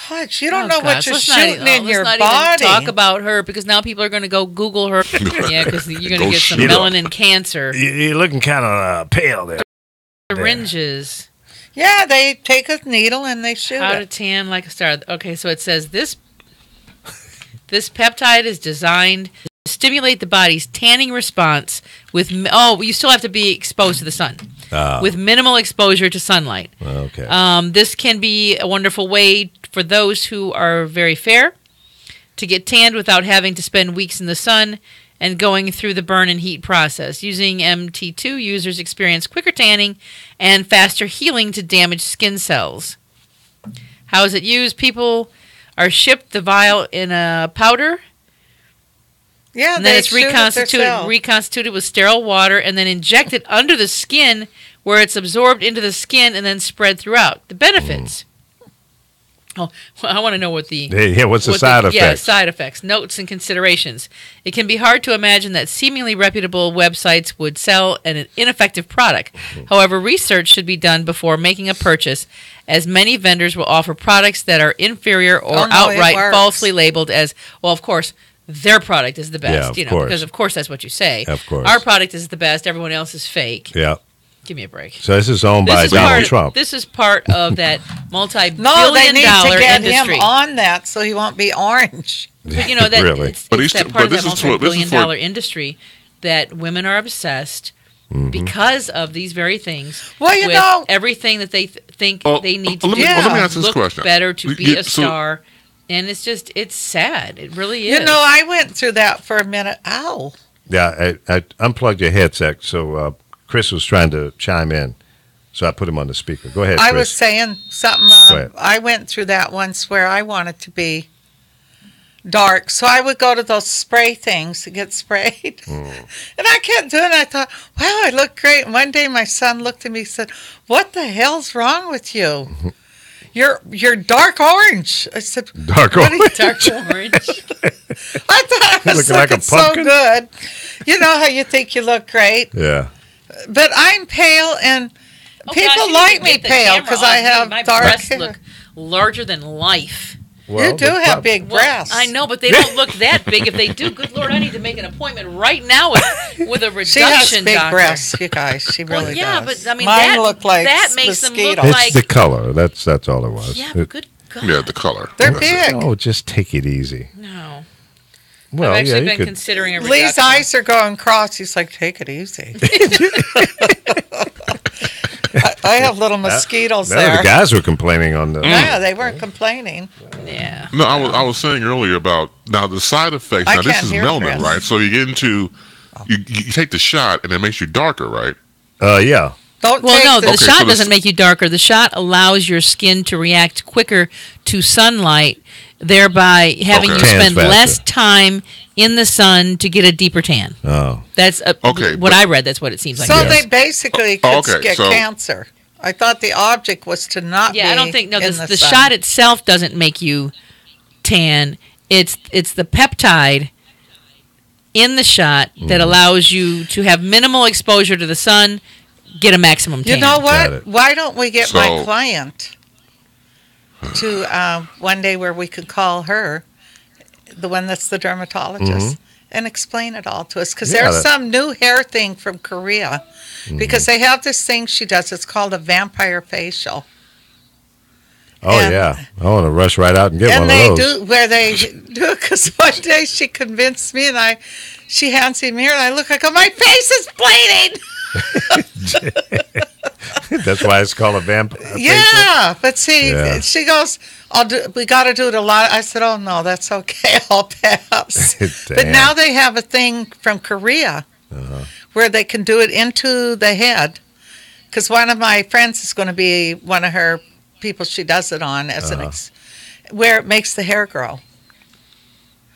God, you don't know what you're shooting in your let's not body. even talk about her because now people are going to go Google her. Yeah, because you're going to Go get some shoot her. melanin cancer. You're looking kind of pale there. Syringes. Yeah, they take a needle and they shoot How to it. tan like a star. Okay, so it says this peptide is designed to stimulate the body's tanning response with you still have to be exposed to the sun with minimal exposure to sunlight. Okay. This can be a wonderful way for those who are very fair to get tanned without having to spend weeks in the sun and going through the burn and heat process. Using MT2, users experience quicker tanning and faster healing to damaged skin cells. How is it used? People are shipped the vial in a powder, Yeah, and then they it's shoot it themselves. reconstituted with sterile water, and then injected under the skin, where it's absorbed into the skin and then spread throughout. The benefits. Oh, well, I want to know what the Yeah, what's the side effects? Yeah, side effects, notes, and considerations. It can be hard to imagine that seemingly reputable websites would sell an ineffective product. However, research should be done before making a purchase, as many vendors will offer products that are inferior or Oh, no, it outright works. falsely labeled as, well, of course, their product is the best. Yeah, of course. Because of course that's what you say. Of course. Our product is the best. Everyone else is fake. Yeah. Give me a break. So this is owned by Donald Trump. This is part of that multi-billion No, they need dollar to get industry. him on that so he won't be orange. But you know that Really? it's, But it's he's- that part of but that this is for- multi-billion this is for- dollar industry that women are obsessed because of these very things. Well, you with know- everything that they think Well, they need to let do me- well, let me to ask this look question. better, to be Yeah, a so- star, and it's sad. It really is. You know, I went through that for a minute. Ow. Yeah, I unplugged your headset, so Chris was trying to chime in, so I put him on the speaker. Go ahead, Chris. I was saying something. Go ahead. I went through that once where I wanted to be dark. So I would go to those spray things to get sprayed. And I kept doing it. I thought, wow, I look great. And one day my son looked at me and said, what the hell's wrong with you? You're dark orange. I said, Dark "What are you orange." Dark orange. I thought I was Looking like a looking so pumpkin? good. You know how you think you look great? Yeah. But I'm pale and Oh, people gosh, you like need to me get the pale camera because on I me. have My dark breasts hair. look larger than life. Well, You do the have prob- big breasts. I know, but they don't look that big. If they do, good Lord, I need to make an appointment right now with a reduction She has big doctor. breasts, you guys. She Well, really yeah, does. but I mean Mine that look like that makes them look mosquitoes. It's like the color. That's all it was. yeah, It- good God. Yeah, the color. They're That's it. big. Oh, just take it easy. No, Well, I've actually yeah, you been could. considering a reduction. Lee's eyes are going cross. He's like, take it easy. I have little mosquitoes None there. of the guys were complaining on the. Yeah, they weren't complaining. Yeah. No, I was saying earlier about now the side effects. I Now this can't is hear melanin, Chris. right? So you get into you take the shot and it makes you darker, right? Yeah. Don't Well, take no, the the Okay, shot so the doesn't make you darker. The shot allows your skin to react quicker to sunlight, thereby having Okay. you Tans spend faster. less time in the sun to get a deeper tan. Oh. That's Okay, what but- I read. That's what it seems like. So Yeah. they basically Oh, could okay, get so- cancer. I thought the object was to not Yeah, be I don't think in the sun. shot itself doesn't make you tan. It's the peptide in the shot that allows you to have minimal exposure to the sun, get a maximum tan. You know Got it. what? Why don't we get my So- client to one day where we could call her the one that's the dermatologist, and explain it all to us. Because Yeah, there's some new hair thing from Korea. Because they have this thing she does. It's called a vampire facial. Oh, And- yeah. I want to rush right out and get And one they of those. do where they do it. Because one day she convinced me, and she hands me a mirror, and I look. I go, my face is bleeding. That's why it's called a vampire facial. Yeah, but see, Yeah. she goes, we got to do it a lot. I said, oh, no, that's okay. I'll pass. But Damn. now they have a thing from Korea where they can do it into the head. Because one of my friends is going to be one of her people she does it on as where it makes the hair grow.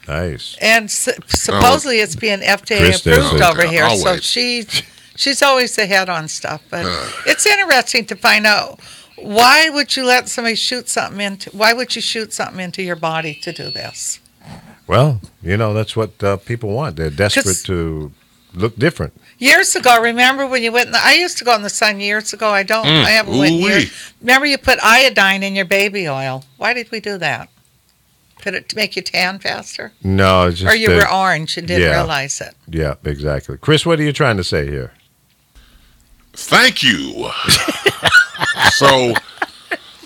Nice. And supposedly it's being FDA Chris does approved it. over here. I'll So wait. she's always ahead on stuff. But it's interesting to find out, why would you let somebody why would you shoot something into your body to do this? Well, that's what people want. They're desperate 'Cause- to look different. Years ago, remember when you went I used to go in the sun years ago. I haven't went in ooh-wee. years. Remember you put iodine in your baby oil. Why did we do that? Did it to make you tan faster? No, it's just Or you were orange and didn't yeah. realize it? Yeah, exactly. Chris, what are you trying to say here? Thank you. So,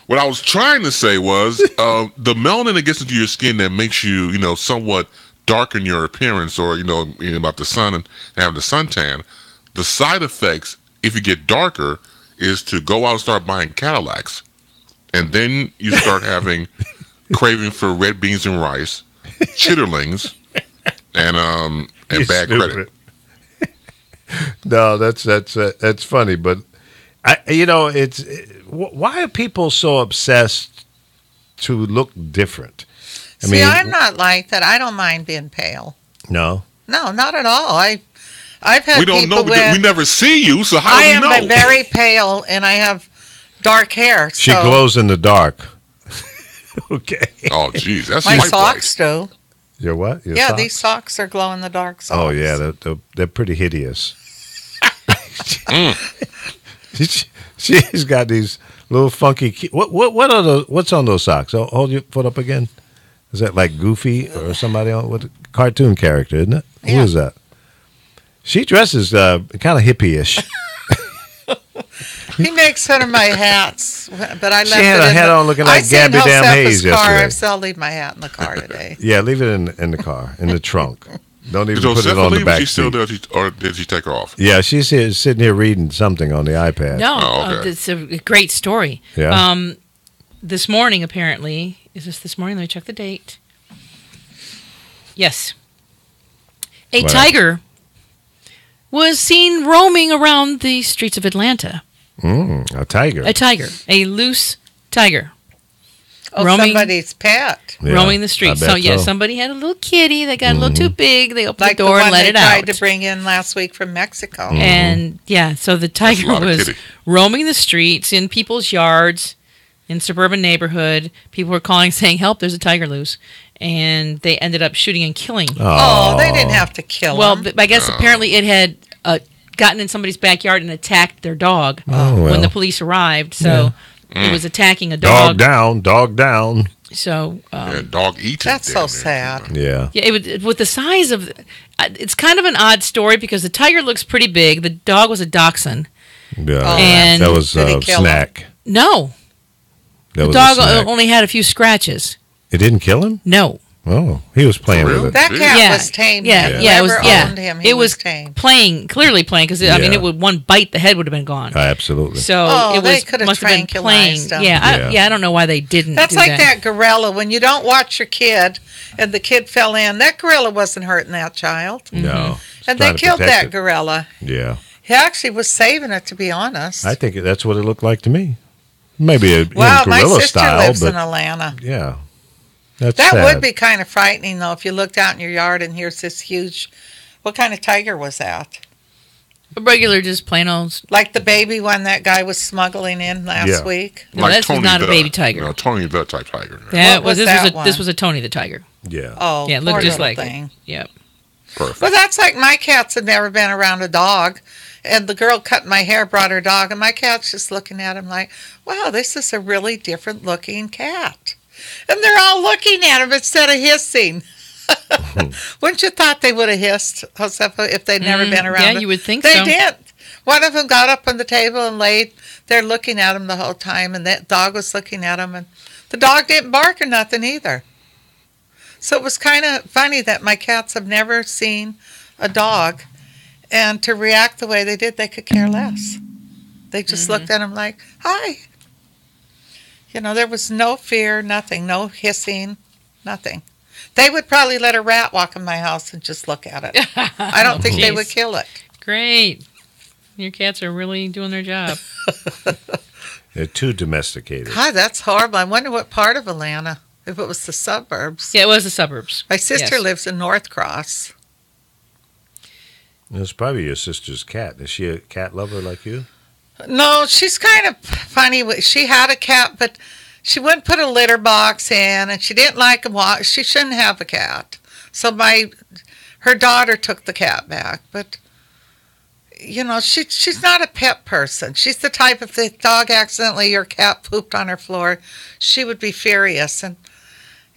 what I was trying to say was the melanin that gets into your skin that makes you, somewhat darken your appearance, or about the sun and having the suntan. The side effects, if you get darker, is to go out and start buying Cadillacs, and then you start having craving for red beans and rice, chitterlings, and You're bad stupid. credit. No, that's funny, but why are people so obsessed to look different? I'm not like that. I don't mind being pale. No. No, not at all. I've had We don't people know because with, we never see you, so how I do we am know? very pale and I have dark hair. She so glows in the dark. Okay. Oh, geez, that's my white socks do. Your what? Your Yeah, socks? these socks are glow in the dark socks. Oh yeah, they're pretty hideous. She's got these little funky. What are those? What's on those socks? Oh, hold your foot up again. Is that like Goofy or somebody on what cartoon character? Isn't it? Who Yeah. is that? She dresses kind of hippie-ish. He makes fun of my hats, but I left She had it a in hat the- on looking I like seen Gabby Damn Josephus Hayes car. yesterday. So I'll leave my hat in the car today. Yeah, leave it in the car, in the trunk. Don't even Did put it Josepha on the leave? back She still seat. there, or did she take her off? Yeah, she's here, sitting here reading something on the iPad. No, Oh, okay. it's a great story. Yeah. This morning, apparently, is this morning? Let me check the date. Yes. A What? tiger was seen roaming around the streets of Atlanta. A tiger. A loose tiger. Oh, Roaming- somebody's pet. Yeah, roaming the I streets. bet So, yeah, so. somebody had a little kitty that got a little too big. They opened Like the door the one and let they it tried out. to bring in last week from Mexico. And yeah, so the tiger lot of was kitty. roaming the streets in people's yards in suburban neighborhood. People were calling saying, "Help, there's a tiger loose." And they ended up shooting and killing. Oh, they didn't have to kill Well, him. but I guess apparently it had gotten in somebody's backyard and attacked their dog well. when the police arrived. So it was attacking a dog. Dog down. So And dog eats it. That's so damn near. sad. Yeah. yeah, with the size of, it's kind of an odd story because the tiger looks pretty big. The dog was a dachshund. Yeah. And- that was Did he kill Snack. No, That the was dog a snack. only had a few scratches. It didn't kill him? No. Oh, he was playing For real? with it. That cat Yeah, was tame. yeah, then. yeah, it was- Whoever yeah. owned him, he It was tame. clearly playing because I mean, Yeah. it would one bite, the head would have been gone. Absolutely. So Oh, it they was could have must have been playing. tranquilized him. Yeah, I don't know why they didn't. That's do like that gorilla. When you don't watch your kid and the kid fell in, that gorilla wasn't hurting that child. No. And Trying they to killed protect that it. gorilla. Yeah. He actually was saving it, to be honest. I think that's what it looked like to me. Maybe a Well, my gorilla sister style, lives in but Atlanta. yeah. That's That sad. would be kind of frightening, though, if you looked out in your yard and here's this huge. What kind of tiger was that? A regular, just plain old. Like the baby one that guy was smuggling in last Yeah. week? No, this was not a the- baby tiger. No, Tony the type tiger. That What was this that was this one? was a Tony the tiger. Yeah. Oh, Yeah, it looked poor just little like thing. it. Yep. Perfect. Well, that's like my cats had never been around a dog. And the girl cutting my hair brought her dog, and my cat's just looking at him like, wow, this is a really different looking cat. And they're all looking at him instead of hissing. Wouldn't you thought they would have hissed, Josefa, if they'd never been around? Yeah, you would think they so. They didn't. One of them got up on the table and laid there looking at him the whole time, and that dog was looking at him, and the dog didn't bark or nothing either. So it was kind of funny that my cats have never seen a dog, and to react the way they did, they could care less. They just looked at him like, hi. You know, there was no fear, nothing, no hissing, nothing. They would probably let a rat walk in my house and just look at it. I don't think they would kill it. Great. Your cats are really doing their job. They're too domesticated. God, that's horrible. I wonder what part of Atlanta, if it was the suburbs. Yeah, it was the suburbs. My sister Yes. lives in North Cross. It's probably your sister's cat. Is she a cat lover like you? No, she's kind of funny. She had a cat, but she wouldn't put a litter box in, and she didn't like a walk. She shouldn't have a cat. So her daughter took the cat back, but you know, she's not a pet person. She's the type, if the dog accidentally or cat pooped on her floor, she would be furious. And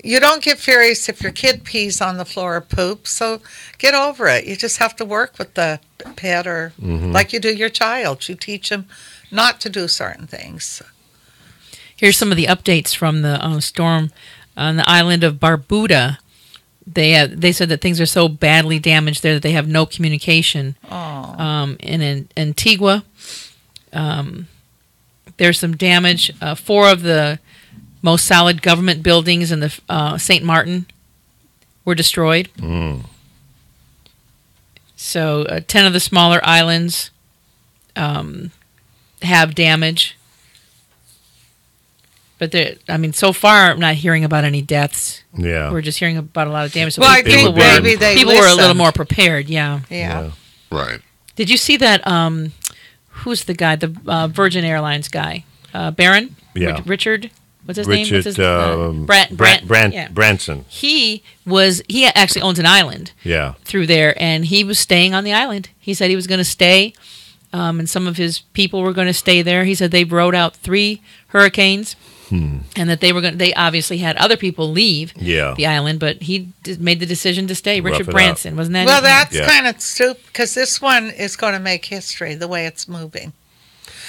you don't get furious if your kid pees on the floor or poops, so get over it. You just have to work with the pet, or like you do your child. You teach them not to do certain things. Here's some of the updates from the storm on the island of Barbuda. They said that things are so badly damaged there that they have no communication. In Antigua, there's some damage. 4 of the most solid government buildings in the St. Martin were destroyed. So 10 of the smaller islands have damage. But so far I'm not hearing about any deaths. Yeah. We're just hearing about a lot of damage. So Well, I think maybe they people were a little listened. more prepared. Yeah. Right. Did you see that? Who's the guy? The Virgin Airlines guy, Barron. Yeah. Richard. What's his name? Richard What's his, Branson. He actually owns an island. Yeah. Through there, and he was staying on the island. He said he was going to stay, and some of his people were going to stay there. He said they rode out 3 hurricanes. And that they obviously had other people leave the island, but he made the decision to stay. Richard Branson, wasn't that? Well, that's kind of stupid, because this one is going to make history the way it's moving.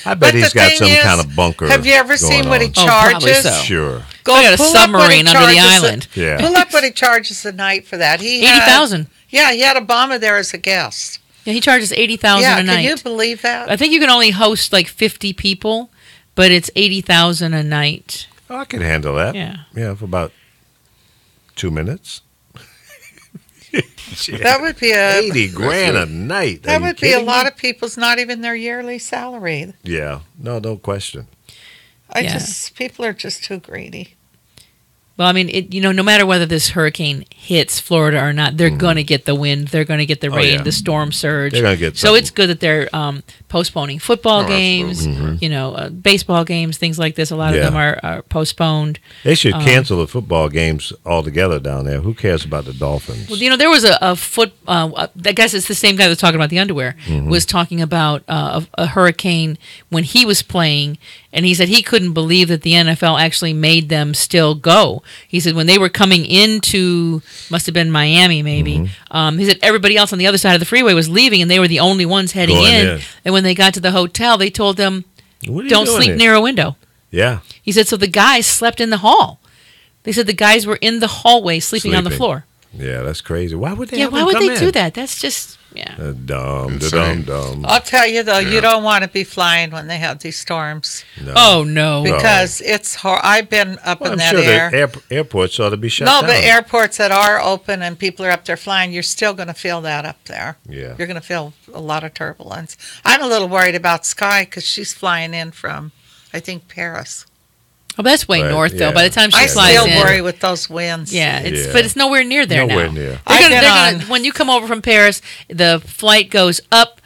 I bet But he's the got thing some is, kind of bunker. have you ever seen what he going on. charges? probably so. Sure. Go They got a pull up what he submarine under the charges island. Yeah. Pull up what he charges a night for that. He had- 80,000. Yeah, he had Obama there as a guest. Yeah, he charges 80,000 Yeah, a night. can you believe that? I think you can only host like 50 people, but it's 80,000 a night. Oh, I can handle that. Yeah. Yeah, for about 2 minutes. That would be 80 grand a night. That would be a lot of people's not even their yearly salary. Yeah. No question. People are just too greedy. Well, I mean, no matter whether this hurricane hits Florida or not, they're going to get the wind, they're going to get the rain, yeah. the storm surge. They're going to get So something. it's good that they're postponing football games, absolutely. baseball games, things like this. A lot of Yeah. them are postponed. They should cancel the football games altogether down there. Who cares about the Dolphins? Well, there was I guess it's the same guy that's talking about the underwear, was talking about a hurricane when he was playing, and he said he couldn't believe that the NFL actually made them still go. He said when they were coming into, must have been Miami maybe, he said everybody else on the other side of the freeway was leaving, and they were the only ones heading Going in. in. And when they got to the hotel, they told them, What are you don't doing sleep here? near a window. Yeah. He said, so the guys slept in the hall. They said the guys were in the hallway sleeping on the floor. Yeah, that's crazy. Why would they? Yeah, have why them would come they in? do that? That's just, Dumb. Insane. I'll tell you, though, you don't want to be flying when they have these storms. No. Oh, no. Because it's I've been up Well, in I'm that sure air. the airports ought to be shut No, down. but airports that are open and people are up there flying, you're still going to feel that up there. Yeah. You're going to feel a lot of turbulence. I'm a little worried about Sky because she's flying in from, I think, Paris. Oh, that's way Right, north, though. yeah. By the time she I flies still in. worry with those winds. Yeah, Yeah. but it's nowhere near there Nowhere now. near. They're gonna, when you come over from Paris, the flight goes up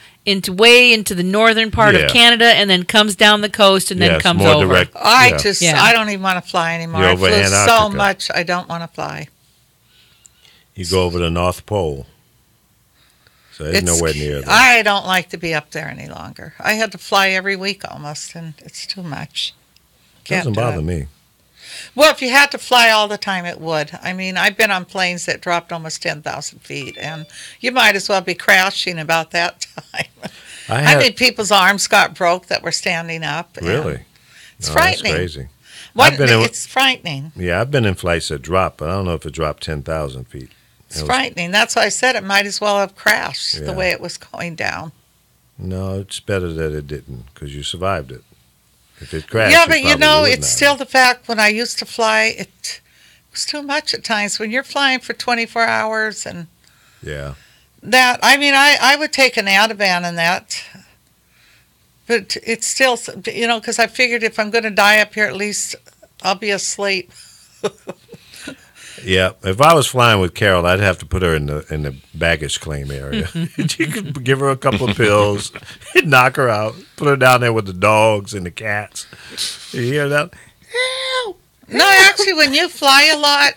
way into the northern part Yeah. of Canada and then comes down the coast and then Yes, comes more over. direct. I Yeah. I don't even want to fly anymore. You're I over flew so Antarctica. much, I don't want to fly. You go over the North Pole. So it's nowhere near there. I don't like to be up there any longer. I had to fly every week almost, and it's too much. Can't Doesn't do bother it. me. Well, if you had to fly all the time, it would. I mean, I've been on planes that dropped almost 10,000 feet, and you might as well be crashing about that time. I mean, people's arms got broke that were standing up. Really? It's frightening. That's crazy. It's frightening. Yeah, I've been in flights that dropped, but I don't know if it dropped 10,000 feet. It's frightening. That's why I said it might as well have crashed Yeah. the way it was going down. No, it's better that it didn't because you survived it. If it crashed, Yeah, but you know, would it's not. still the fact when I used to fly, it was too much at times. When you're flying for 24 hours and Yeah. that, I mean, I would take an Ativan in that. But it's still, you know, because I figured if I'm going to die up here, at least I'll be asleep. Yeah, if I was flying with Carol, I'd have to put her in the baggage claim area. You could give her a couple of pills, knock her out, put her down there with the dogs and the cats. You hear that? No, actually, when you fly a lot,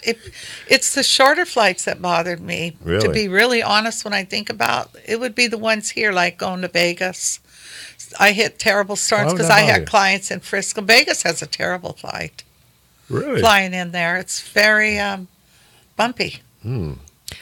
it's the shorter flights that bothered me. Really? To be really honest, when I think about it, would be the ones here, like going to Vegas. I hit terrible storms Why would because that I bother had you? clients in Frisco. Vegas has a terrible flight. Really? Flying in there, it's very bumpy.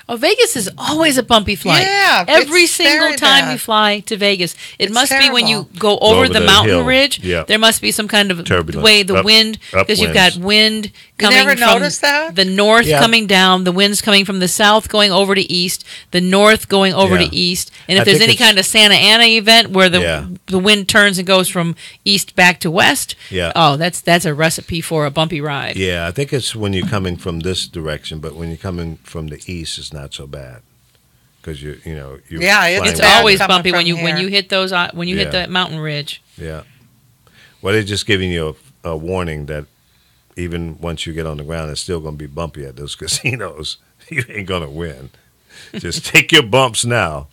Oh, Vegas is always a bumpy flight. Yeah, every it's single very time bad. you fly to Vegas, it It's must be when you terrible. go over Over the the mountain hill. ridge. Yeah. There must be some kind of Turbulence. way the Up- wind, because you've got upwinds. wind coming never from noticed that? the north Yeah. coming down, the wind's coming from the south going over to east, the north going over Yeah. to east, and if I there's think any it's- kind of Santa Ana event where Yeah. the wind turns and goes from east back to west, Yeah. oh, that's a recipe for a bumpy ride. Yeah, I think it's when you're coming from this direction, but when you're coming from the east, it's not so bad because you're Yeah, it's flying It's bad always coming bumpy when from you here. hit those when you hit Yeah. that mountain ridge. Yeah. Well, they're just giving you a warning that even once you get on the ground, it's still going to be bumpy at those casinos. You ain't going to win. Just take your bumps now.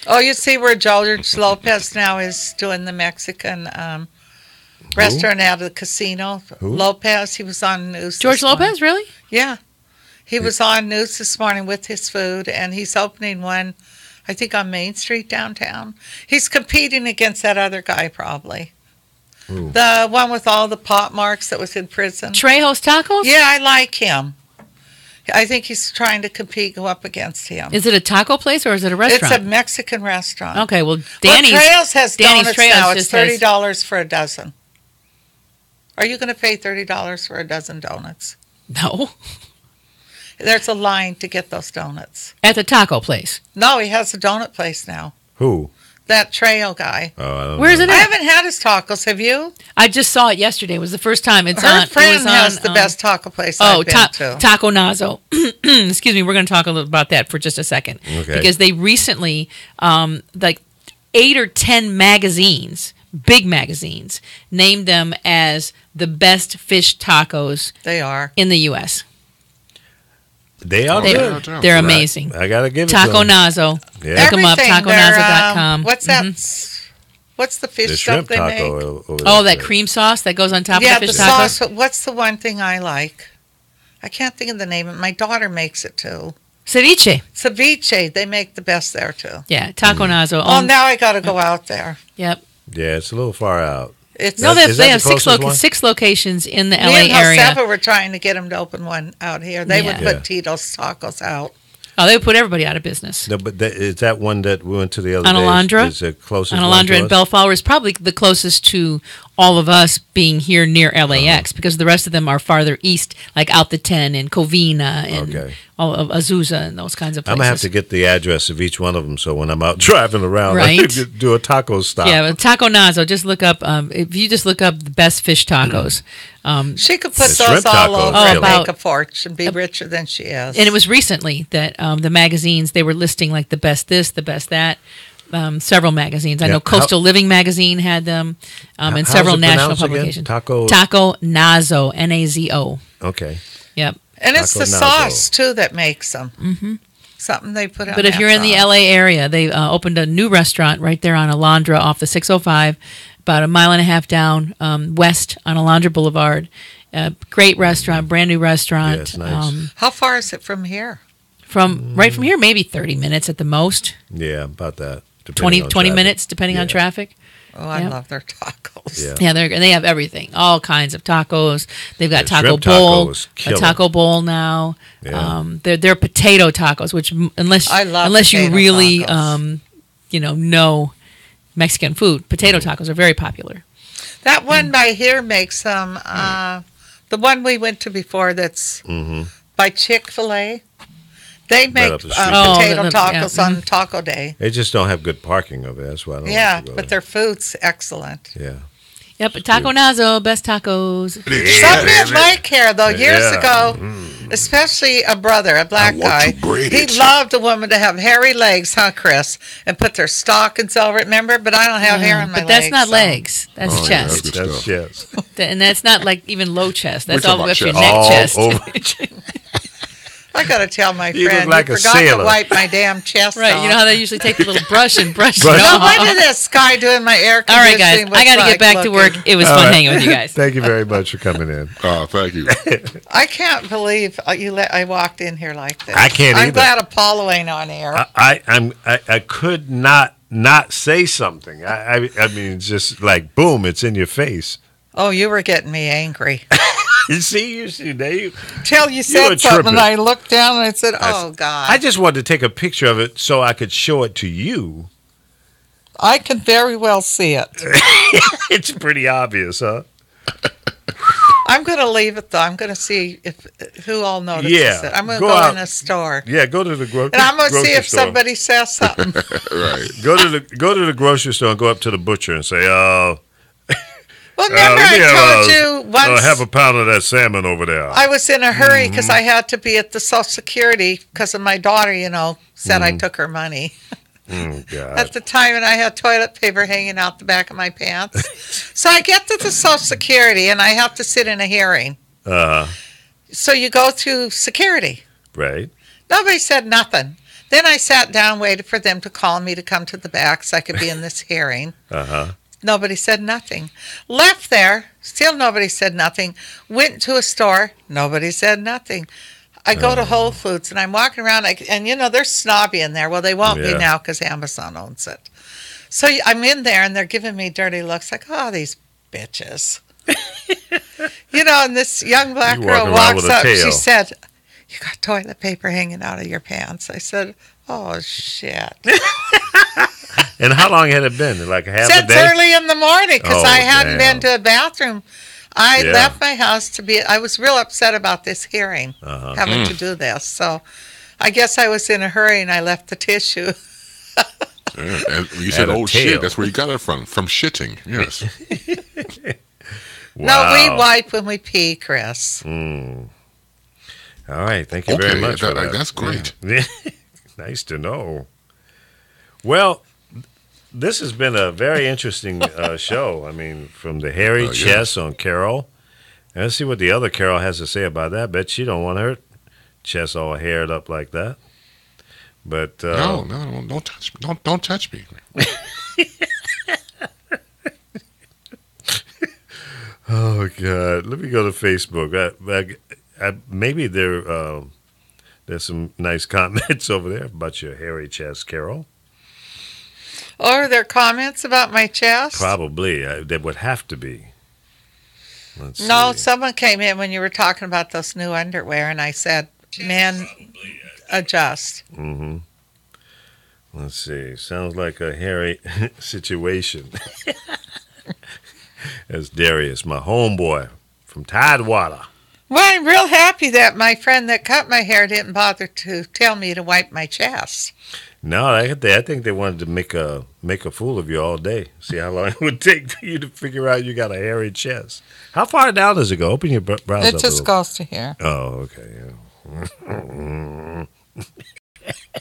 Oh, you see where George Lopez now is doing the Mexican restaurant out of the casino. Who? Lopez, he was on news. George this morning. Lopez, really? Yeah. He was on news this morning with his food, and he's opening one, I think, on Main Street downtown. He's competing against that other guy, probably. Who? The one with all the pot marks that was in prison. Trejo's Tacos? Yeah, I like him. I think he's trying to go up against him. Is it a taco place or is it a It's restaurant? a Mexican restaurant. Okay, well, Danny's. Trejo's has Danny's donuts Trejo's now. It's just has- $30 for a dozen. Are you going to pay $30 for a dozen donuts? No. There's a line to get those donuts. At the taco place. No, he has a donut place now. Who? That Trejo guy. Oh, I don't Where is know. it I at? haven't had his tacos. Have you? I just saw it yesterday. It was the first time. It's Her on. friend it was has on, the best taco place Oh, I've been to. Taco Nazo. Excuse me. We're going to talk a little about that for just a second. Okay. Because they recently, like 8 or 10 magazines, big magazines, named them as the best fish tacos They are. in the U.S. They are They- good. They're amazing. I got to give it Taco to them. Nazo. Yeah. Look them up, Everything. They're, taconazo.com. what's that? What's the fish The stuff shrimp they make? taco. over Oh, there. that cream sauce that goes on top Yeah, of the the fish tacos? sauce. But what's the one thing I like? I can't think of the name. My daughter makes it too. Ceviche. Ceviche. They make the best there too. Yeah, Taco Nazo. Oh, now I got to go out there. Yep. Yeah, it's a little far out. It's No, Is that they have the closest one? six locations in the me LA and area. Josefa were trying to get him to open one out here. They would Yeah. put Tito's tacos out. Oh, they would put everybody out of business. No, but is that one that we went to the other On day? Alondra? Is the closest one Alondra to and us? Bellflower is probably the closest to all of us being here near LAX because the rest of them are farther east, like out the 10 and Covina and Okay. all of Azusa and those kinds of places. I'm gonna have to get the address of each one of them, so when I'm out driving around, I Right. can do a taco stop. Yeah, but Taco Nazo, just look up, if you just look up the best fish tacos. She could put The those shrimp all tacos, over Oh, and about- make a fortune, be richer than she is. And it was recently that the magazines, they were listing like the best this, the best that. Several magazines. I Yeah. know Coastal Living magazine had them, and how's several it national pronounced again? publications. Taco- Taco Nazo, Nazo. Okay. Yep. And it's Taco the Nazo. sauce, too, that makes them. Mm-hmm. Something they put on But if that you're in the sauce. LA area, they opened a new restaurant right there on Alondra off the 605, about a mile and a half down west on Alondra Boulevard. Great restaurant, brand new restaurant. Yeah, it's nice. How far is it from here? Right from here, maybe 30 minutes at the most. Yeah, about that. 20 depending on traffic. minutes, depending on Yeah. traffic. Oh, I Yep. love their tacos. Yeah. Yeah, they have everything, all kinds of tacos. They've got The taco shrimp bowl, tacos, a killer. taco bowl now. Yeah. They're potato tacos, which I love unless you potato really tacos. know Mexican food, potato tacos are very popular. That one by here makes them. The one we went to before that's by Chick-fil-A. They make up the street. potato yeah. tacos on Taco Day. They just don't have good parking over there. That's why I don't Yeah, like to go but there. their food's excellent. Yeah. Yep, Taco Nazo, best tacos. Some men like hair, though. Years Yeah. ago, especially a brother, a black want guy, to braid he it. loved a woman to have hairy legs, huh, Chris? And put their stockings over it, remember? But I don't have hair on my legs. But that's not so- legs. That's Oh, yeah, chest. that's good That's stuff. yes. And that's not like even low chest. That's We're all the way up talking to your about neck chest. All chest. I got to tell my You look friend, like you a forgot sailor. to wipe my damn chest Right, off. you know how they usually take the little brush and brush it Brush. No, off. when did this guy doing my air All right, guys, conditioning? I got to get back to work. It was fun hanging with you guys. Thank you very much for coming in. Thank you. I can't believe I walked in here like this. I can't I'm either. glad Apollo ain't on air. I could not say something. I mean, it's just like boom, it's in your face. Oh, you were getting me angry. You see, there you. Till you were said something, tripping. and I looked down and I said, "Oh God!" I just wanted to take a picture of it so I could show it to you. I can very well see it. It's pretty obvious, huh? I'm going to leave it though. I'm going to see if who all notices Yeah, it. I'm going to go go out. in a store, Yeah, go to the grocery. and I'm going to see if store. somebody says something. Right. Go to the grocery store and go up to the butcher and say, Well, remember let me I told you once have a pound of that salmon over there. I was in a hurry because I had to be at the Social Security because of my daughter, said I took her money God. at the time, and I had toilet paper hanging out the back of my pants. So I get to the Social Security, and I have to sit in a hearing. So you go to security. Right. Nobody said nothing. Then I sat down, waited for them to call me to come to the back so I could be in this hearing. Nobody said nothing. Left there, still nobody said nothing. Went to a store, nobody said nothing. I go to Whole Foods and I'm walking around, and they're snobby in there. Well, they won't be Yeah. now because Amazon owns it. So I'm in there and they're giving me dirty looks like, oh, these bitches. And this young black You girl walking around walks with a up. tail. She said, you got toilet paper hanging out of your pants. I said, oh, shit. And how long had it been? Like half a Since day? early in the morning because Oh, I hadn't damn. been to a bathroom. I Yeah. left my house I was real upset about this hearing, Uh-huh. having to do this. So I guess I was in a hurry and I left the tissue. Yeah, and you said, Had a "Oh tail. shit!" That's where you got it from shitting. Yes. No, we Wow. wipe when we pee, Chris. All right. Thank you very much for that. That's great. Yeah. Nice to know. Well, this has been a very interesting show. I mean, from the hairy Yeah. chest on Carol. And let's see what the other Carol has to say about that. Bet she don't want her chest all haired up like that. But No, don't touch me. Don't touch me. Oh God! Let me go to Facebook. Maybe there's some nice comments over there about your hairy chest, Carol. Or are there comments about my chest? Probably there would have to be. Let's No, see. someone came in when you were talking about those new underwear, and I said, men, adjust. Mm-hmm. Let's see. Sounds like a hairy situation. That's Darius, my homeboy from Tidewater. Well, I'm real happy that my friend that cut my hair didn't bother to tell me to wipe my chest. No, I think they wanted to make a fool of you all day. See how long it would take for you to figure out you got a hairy chest. How far down does it go? Open your browser up. It a just little. goes to here. Oh, okay. Yeah.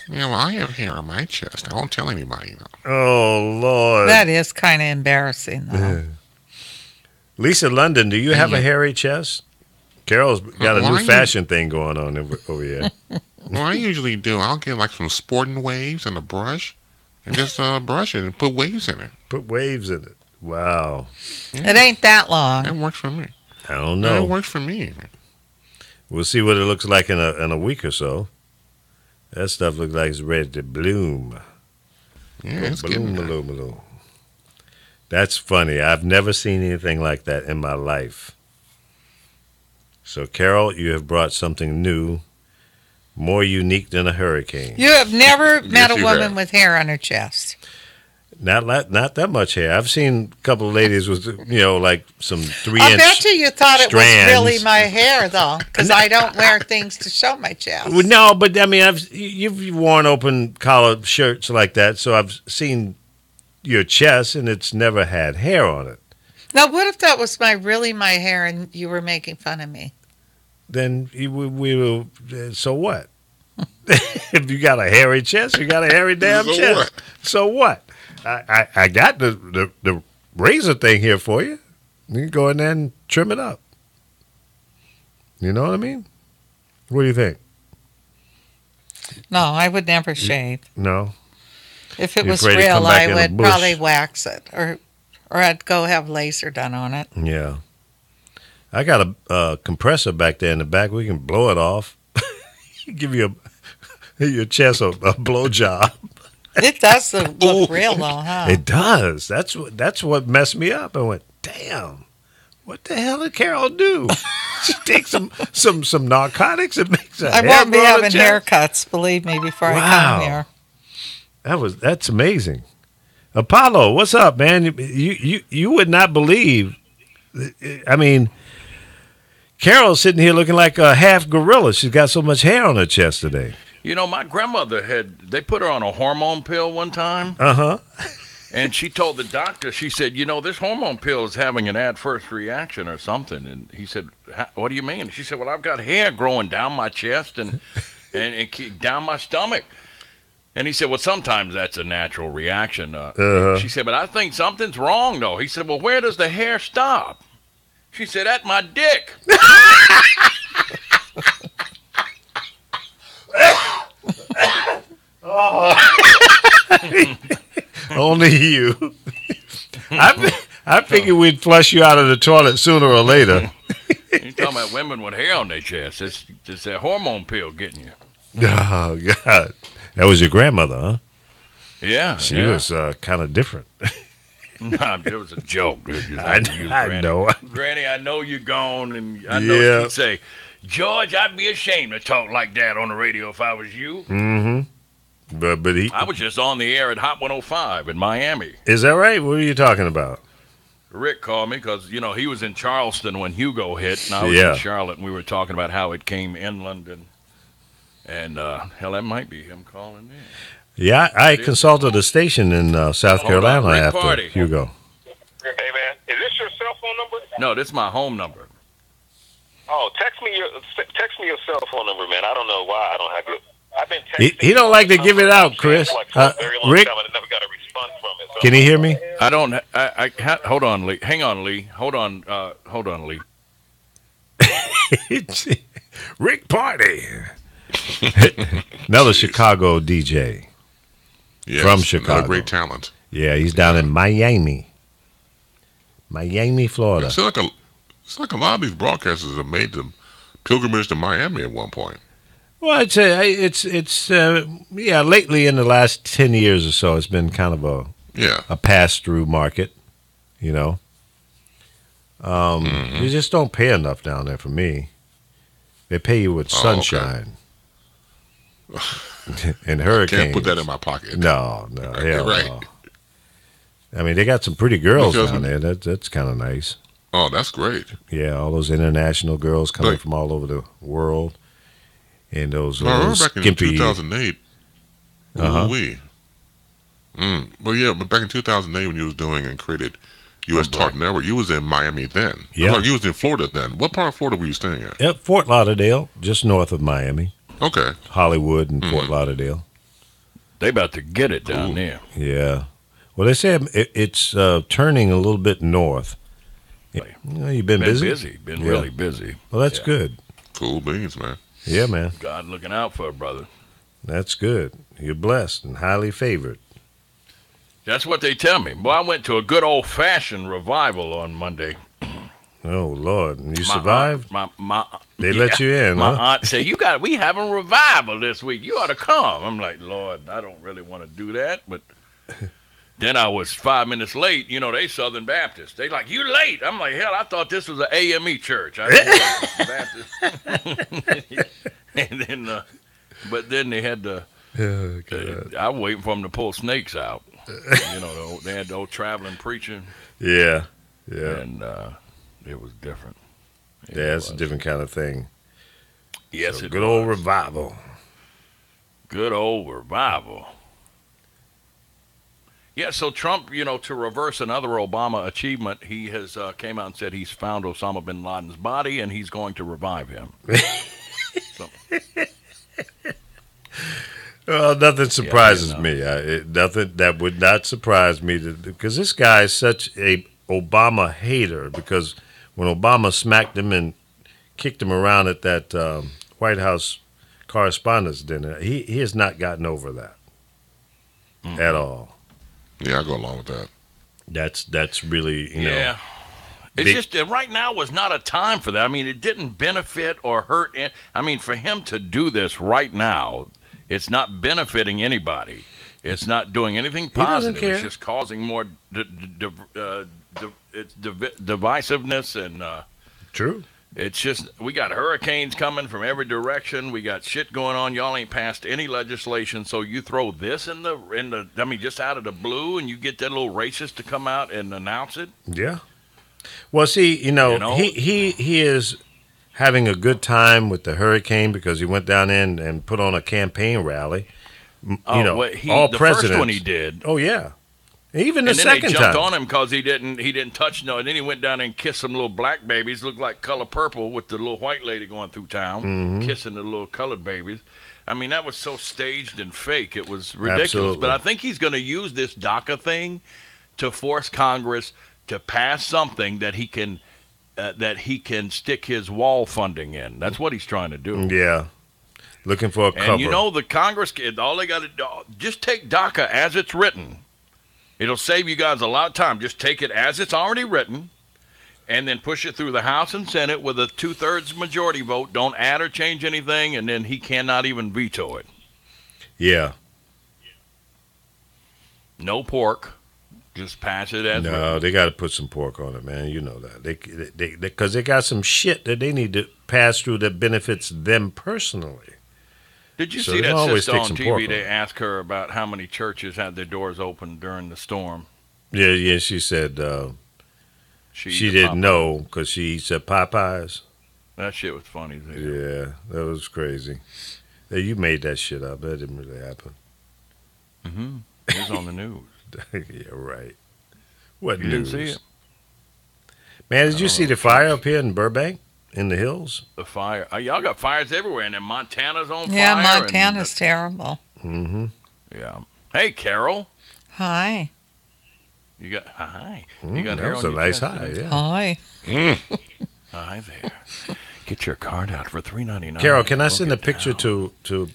Yeah, well, I have hair on my chest. I won't tell anybody. Oh Lord. That is kind of embarrassing, though. Lisa London, do you have a hairy chest? Carol's got a Why new you- fashion thing going on over here. Well, I usually do. I'll get like some sporting waves and a brush, and just brush it and put waves in it. Put waves in it. Wow. It ain't that long. That works for me. I don't That know. works for me. We'll see what it looks like in a week or so. That stuff looks like it's ready to bloom. Yeah, it's bloom, getting there. bloom, bloom. That's funny. I've never seen anything like that in my life. So, Carol, you have brought something new, more unique than a hurricane. You have never met a you woman have. with hair on her chest. Not that much hair. I've seen a couple of ladies with, like some 3-inch. I bet you thought it was strands. really my hair, though, because I don't wear things to show my chest. Well, no, but I mean, you've worn open collar shirts like that, so I've seen your chest, and it's never had hair on it. Now, what if that was really my hair and you were making fun of me? Then we will. So what? If you got a hairy chest, you got a hairy damn So chest. what? So what? I got the razor thing here for you. You can go in there and trim it up. You know what I mean? What do you think? No, I would never shave. No. If it You're was afraid to come real, back I in a would bush. probably wax it, or I'd go have laser done on it. Yeah. I got a compressor back there in the back. We can blow it off. Give you your chest a blow job. It does look real, though, huh? It does. That's what messed me up. I went, damn. What the hell did Carol do? She takes some narcotics and makes a I hair won't be grow on her having chest? haircuts, believe me, before I Wow. come here. That's amazing. Apollo, what's up, man? You would not believe. I mean, Carol's sitting here looking like a half gorilla. She's got so much hair on her chest today. You know, my grandmother they put her on a hormone pill one time, Uh-huh. and she told the doctor, she said, this hormone pill is having an adverse reaction or something. And he said, what do you mean? She said, well, I've got hair growing down my chest and down my stomach. And he said, well, sometimes that's a natural reaction. She said, but I think something's wrong, though. He said, well, where does the hair stop? She said, at my dick. Only you. I figured we'd flush you out of the toilet sooner or later. You're talking about women with hair on their chest. It's that hormone pill getting you. Oh, God. That was your grandmother, huh? Yeah. She was kind of different. Nah, it was a joke. Dude. I Granny. know. Granny, I know you're gone, and I know Yeah. she'd say, George, I'd be ashamed to talk like that on the radio if I was you. Mm-hmm. But he I was just on the air at Hot 105 in Miami. is that right? What are you talking about? Rick called me because, he was in Charleston when Hugo hit, and I was Yeah. in Charlotte, and we were talking about how it came inland, and hell, that might be him calling in. Yeah, I consulted a station in South Hold on, Carolina Rick after Party. Hugo. Hey, man, is this your cell phone number? No, this is my home number. Oh, text me your cell phone number, man. I don't know why I don't have it. I've been texting. He don't like to give it out, Chris. For a very long Rick, time, and I never got a response from it. So can you hear me? I don't. Hold on, Lee. Hang on, Lee. Hold on, Lee. It's Rick Party. Another Chicago DJ. Yes, From another Chicago. great talent. Yeah, he's down in Miami, Florida. It's like a lot of these broadcasters have made the pilgrimage to Miami at one point. Well, I'd say it's lately in the last 10 years or so, it's been kind of a pass-through market, You just don't pay enough down there for me. They pay you with sunshine and hurricanes. Can't put that in my pocket. No, hell right. no. I mean, they got some pretty girls Because- down there. That's kind of nice. Oh, that's great. Yeah, all those international girls coming Like- from all over the world, and those I remember back in skimpy. 2008. Uh-huh. Well, yeah, but back in 2008 when you was doing and created U.S. Talk Network, you was in Miami then. Yeah. Like, you was in Florida then. What part of Florida were you staying at? Yep, Fort Lauderdale, just north of Miami, Okay. Hollywood and Fort Lauderdale. They about to get it down there. Yeah. Well, they say it's turning a little bit north. You've been busy? Been Yeah. really busy. Well, that's Yeah. good. Cool beans, man. Yeah, man. God looking out for a brother. That's good. You're blessed and highly favored. That's what they tell me. Well, I went to a good old-fashioned revival on Monday. Oh, Lord. And you My survived? aunt- They let you in, My huh? aunt said, we having revival this week. You ought to come. I'm like, Lord, I don't really want to do that, but Then I was 5 minutes late. You know, they Southern Baptists. They like, you late. I'm like, hell, I thought this was an AME church. I didn't know Baptist. And then, but then they had to. I was waiting for them to pull snakes out. You know, they had the old traveling preaching. Yeah. And it was different. It's a different kind of thing. Yes, so good old revival. Good old revival. Yeah, so Trump, you know, to reverse another Obama achievement, he has came out and said he's found Osama bin Laden's body and he's going to revive him. So. Well, nothing surprises me. Nothing that would not surprise me because this guy is such a Obama hater. Because when Obama smacked him and kicked him around at that White House Correspondents' Dinner, he has not gotten over that at all. Yeah, I go along with that. That's really you know. It's just right now was not a time for that. I mean, it didn't benefit or hurt. I mean, for him to do this right now, it's not benefiting anybody. It's not doing anything positive. It's just causing more divisiveness and. True. It's just we got hurricanes coming from every direction. We got shit going on. Y'all ain't passed any legislation, so you throw this in the. I mean, just out of the blue, and you get that little racist to come out and announce it. Yeah. Well, see, you know? He is having a good time with the hurricane because he went down in and put on a campaign rally. All the presidents. First one he did. Oh yeah. Even the and then second they jumped time on him because he didn't touch no. And then he went down and kissed some little black babies, looked like Color Purple with the little white lady going through town, kissing the little colored babies. I mean, that was so staged and fake. It was ridiculous. Absolutely. But I think he's going to use this DACA thing to force Congress to pass something that he can stick his wall funding in. That's what he's trying to do. Yeah. Looking for a cover. And you know, the Congress, all they got to do, just take DACA as it's written. It'll save you guys a lot of time. Just take it as it's already written and then push it through the House and Senate with a 2/3 majority vote. Don't add or change anything, and then he cannot even veto it. Yeah. No pork. Just pass it as written. No, they got to put some pork on it, man. You know that. Because they got some shit that they need to pass through that benefits them personally. Did you see that sister on TV? They asked her about how many churches had their doors open during the storm. Yeah. She said she didn't know because she eats at Popeyes. That shit was funny. Yeah, that was crazy. You made that shit up. That didn't really happen. Mm-hmm. It was on the news. Yeah, right. What you news? Didn't see it? Man, did you see the fire up here in Burbank? In the hills? The fire. Y'all got fires everywhere, and then Montana's on fire. Yeah, Montana's terrible. Mm-hmm. Yeah. Hey, Carol. Hi. You got hi. You got that was a nice hi. Yeah. Hi. Hi there. Get your card out for $3.99. Carol, can I send a picture to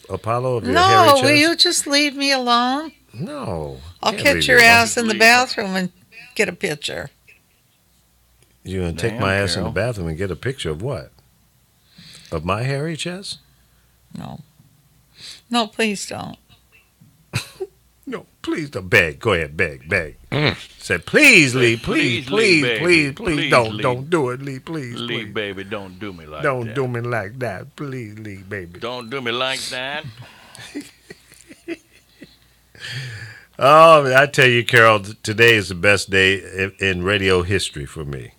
Apollo of your hairy chest? No, will you just leave me alone? No. I'll catch your ass in the bathroom and get a picture. You're going to take my ass in the bathroom and get a picture of what? Of my hairy chest? No. No, please don't. No, please don't. Beg. Go ahead. Beg. Say, please, Lee. Please don't do it, Lee. Please. Lee, baby, don't do me like that. Don't do me like that. Please, Lee, baby. Don't do me like that. Oh, I tell you, Carol, today is the best day in radio history for me.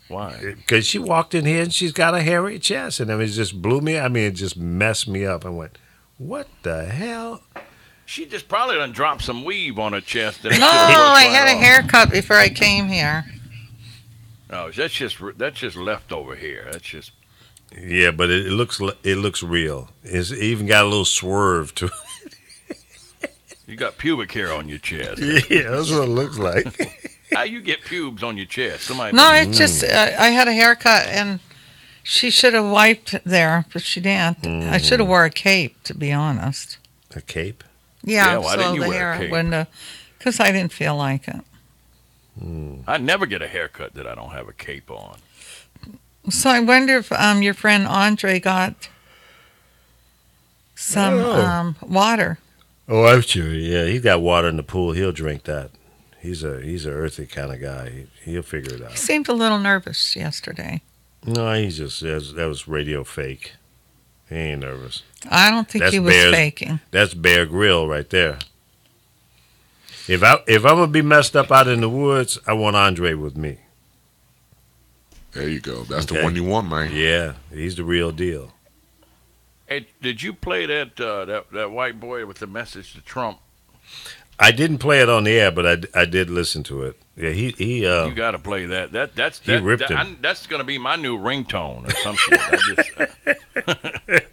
Why? Because she walked in here and she's got a hairy chest, and it just blew me. I mean, it just messed me up. I went, "What the hell?" She just probably done dropped some weave on her chest. No, I had a haircut before I came here. No, that's just left over here. That's just. Yeah, but it looks real. It even got a little swerve to it. You got pubic hair on your chest. Yeah, that's what it looks like. How you get pubes on your chest? Somebody. No, it's just I had a haircut and she should have wiped there, but she didn't. I should have wore a cape, to be honest. A cape? Yeah, why didn't you wear a cape? Because I didn't feel like it. I never get a haircut that I don't have a cape on. So I wonder if your friend Andre got some water. Oh, I'm sure. Yeah, he's got water in the pool. He'll drink that. He's a earthy kind of guy. He'll figure it He out. seemed a little nervous yesterday. No, he's just that was radio fake. He ain't nervous. I don't think he was faking. That's Bear Grylls right there. If I'm gonna be messed up out in the woods, I want Andre with me. There you go. That's the one you want, man. Yeah, he's the real deal. Hey, did you play that white boy with the message to Trump? I didn't play it on the air, but I did listen to it. Yeah, he you got to play that. He ripped him. That's going to be my new ringtone or some shit.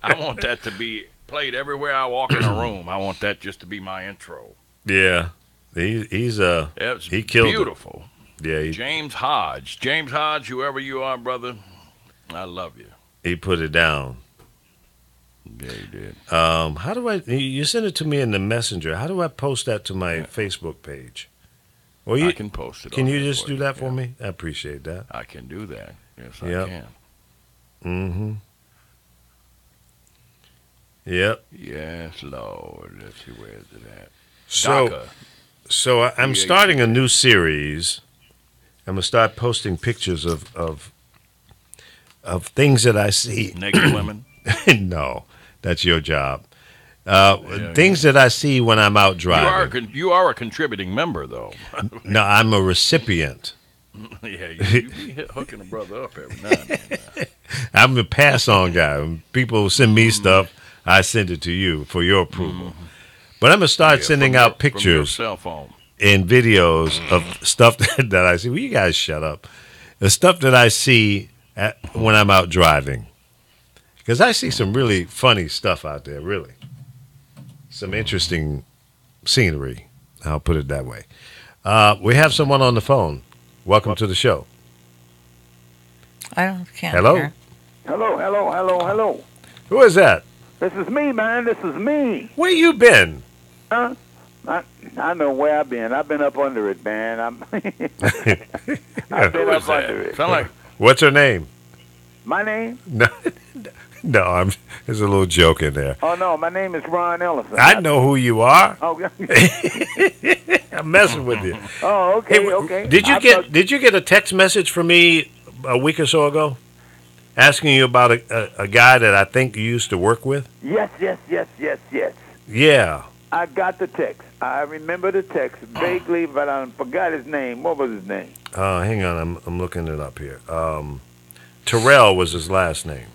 I want that to be played everywhere I walk in a room. I want that just to be my intro. Yeah, he killed beautiful. It. Yeah, James Hodge, whoever you are, brother, I love you. He put it down. Yeah, he did. How do I? You sent it to me in the messenger. How do I post that to my Facebook page? Well, I can post it. Can you just do that for me? I appreciate that. I can do that. Yes, I can. Mm-hmm. Yep. Yes, Lord. Let's see, where is it at? So I'm starting a new series. I'm gonna start posting pictures of things that I see. Naked women. No, that's your job. Things that I see when I'm out driving. You are a contributing member, though. No, I'm a recipient. Yeah, you be hooking a brother up every now and then. I'm a pass-on guy. When people send me stuff, I send it to you for your approval. But I'm going to start sending out pictures from your cell phone and videos of stuff that I see. Well, you guys shut up. The stuff that I see when I'm out driving. Because I see some really funny stuff out there, really. Some interesting scenery. I'll put it that way. We have someone on the phone. Welcome to the show. I can't Hello? hear. Hello. Who is that? This is me, man. This is me. Where you been? Huh? I know where I've been. I've been up under it, man. I've been up under it. Sound like What's her name? My name? No, there's a little joke in there. Oh, no. My name is Ron Ellison. I know who you are. Oh, I'm messing with you. oh okay, Hey, okay. Did you get a text message from me a week or so ago, asking you about a guy that I think you used to work with? Yes. Yeah. I got the text. I remember the text vaguely, but I forgot his name. What was his name? Hang on, I'm looking it up here. Terrell was his last name.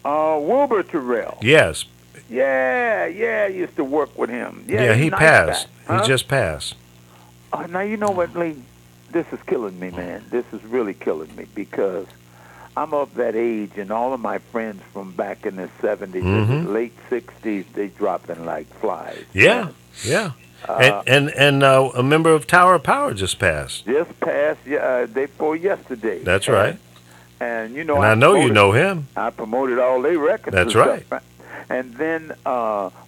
Wilbur Terrell. Yes. Yeah, I used to work with him. Yeah, he nice passed. guy. Huh? He just passed. Now, you know what, Lee? This is killing me, man. This is really killing me because I'm of that age, and all of my friends from back in the 70s and the late 60s, they dropping like flies. Yeah. And a member of Tower of Power just passed. Just passed day before yesterday. That's right. And you know, And I know you know him. I promoted all their records. That's and right. stuff. And then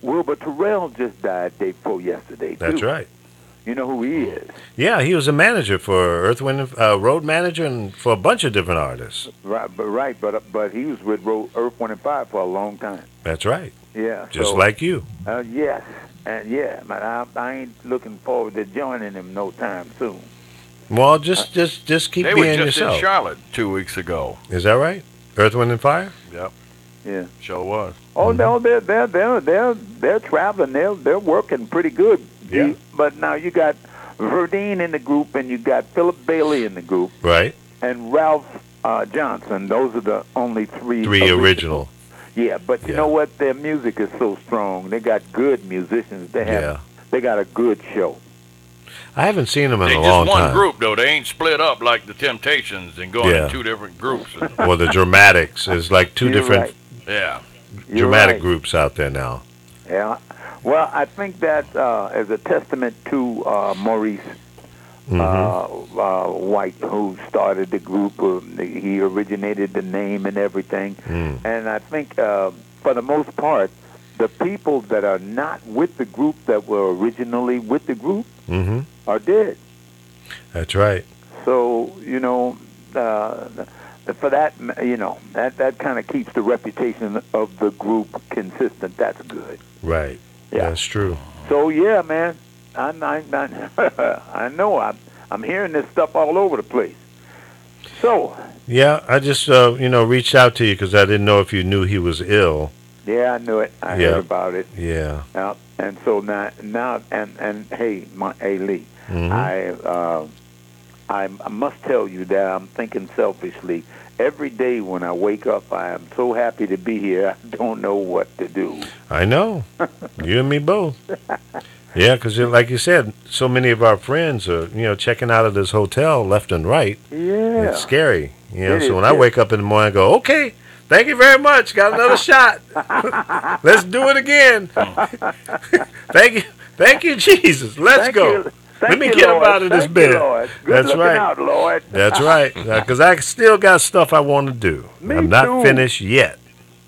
Wilbur Terrell just died day before yesterday, too. That's right. You know who he is. Yeah, he was a manager for Earth, Wind, road manager, and for a bunch of different artists. But he was with Earth, Wind, and Fire for a long time. That's right. Yeah. Just like you. Yes. And but I ain't looking forward to joining him no time soon. Well, just keep they being were just yourself. in Charlotte 2 weeks ago. Is that right? Earth, Wind, and Fire? Yep. Yeah. Sure was. Oh no, they're traveling. They're working pretty good. Yeah. But now you got Verdine in the group, and you got Philip Bailey in the group, Right. and Ralph Johnson. Those are the only three original. Yeah, but you know what? Their music is so strong. They got good musicians. They got a good show. I haven't seen them in They a long just one time. group, though. They ain't split up like the Temptations and going in 2 different groups. Or the Dramatics. There's like 2 You're different right. Yeah. dramatic right. groups out there now. Yeah. Well, I think that is a testament to Maurice White, who started the group. He originated the name and everything. And I think, for the most part, the people that are not with the group that were originally with the group are dead. That's right. So, you know, for that, you know, that kind of keeps the reputation of the group consistent. That's good. Right. Yeah. That's true. So yeah, man, I know I'm hearing this stuff all over the place. So Yeah, I just reached out to you because I didn't know if you knew he was ill. yeah, I knew it. I heard about it. Yeah. And so now and hey, Lee, Mm-hmm. I must tell you that I'm thinking selfishly. Every day when I wake up, I am so happy to be here. I don't know what to do. I know. You and me both. Yeah, because like you said, so many of our friends are, checking out of this hotel left and right. Yeah. It's scary. It So is when I scary. wake up in the morning, I go, okay, thank you very much. Got another shot. Let's do it again. Thank you, Jesus. Let's Thank go. you. Let Thank me you, get Lord. up out of this Thank bed. you, Lord. Good That's looking right. out, Lord. That's right. Because I still got stuff I want to do. Me I'm not too. finished yet.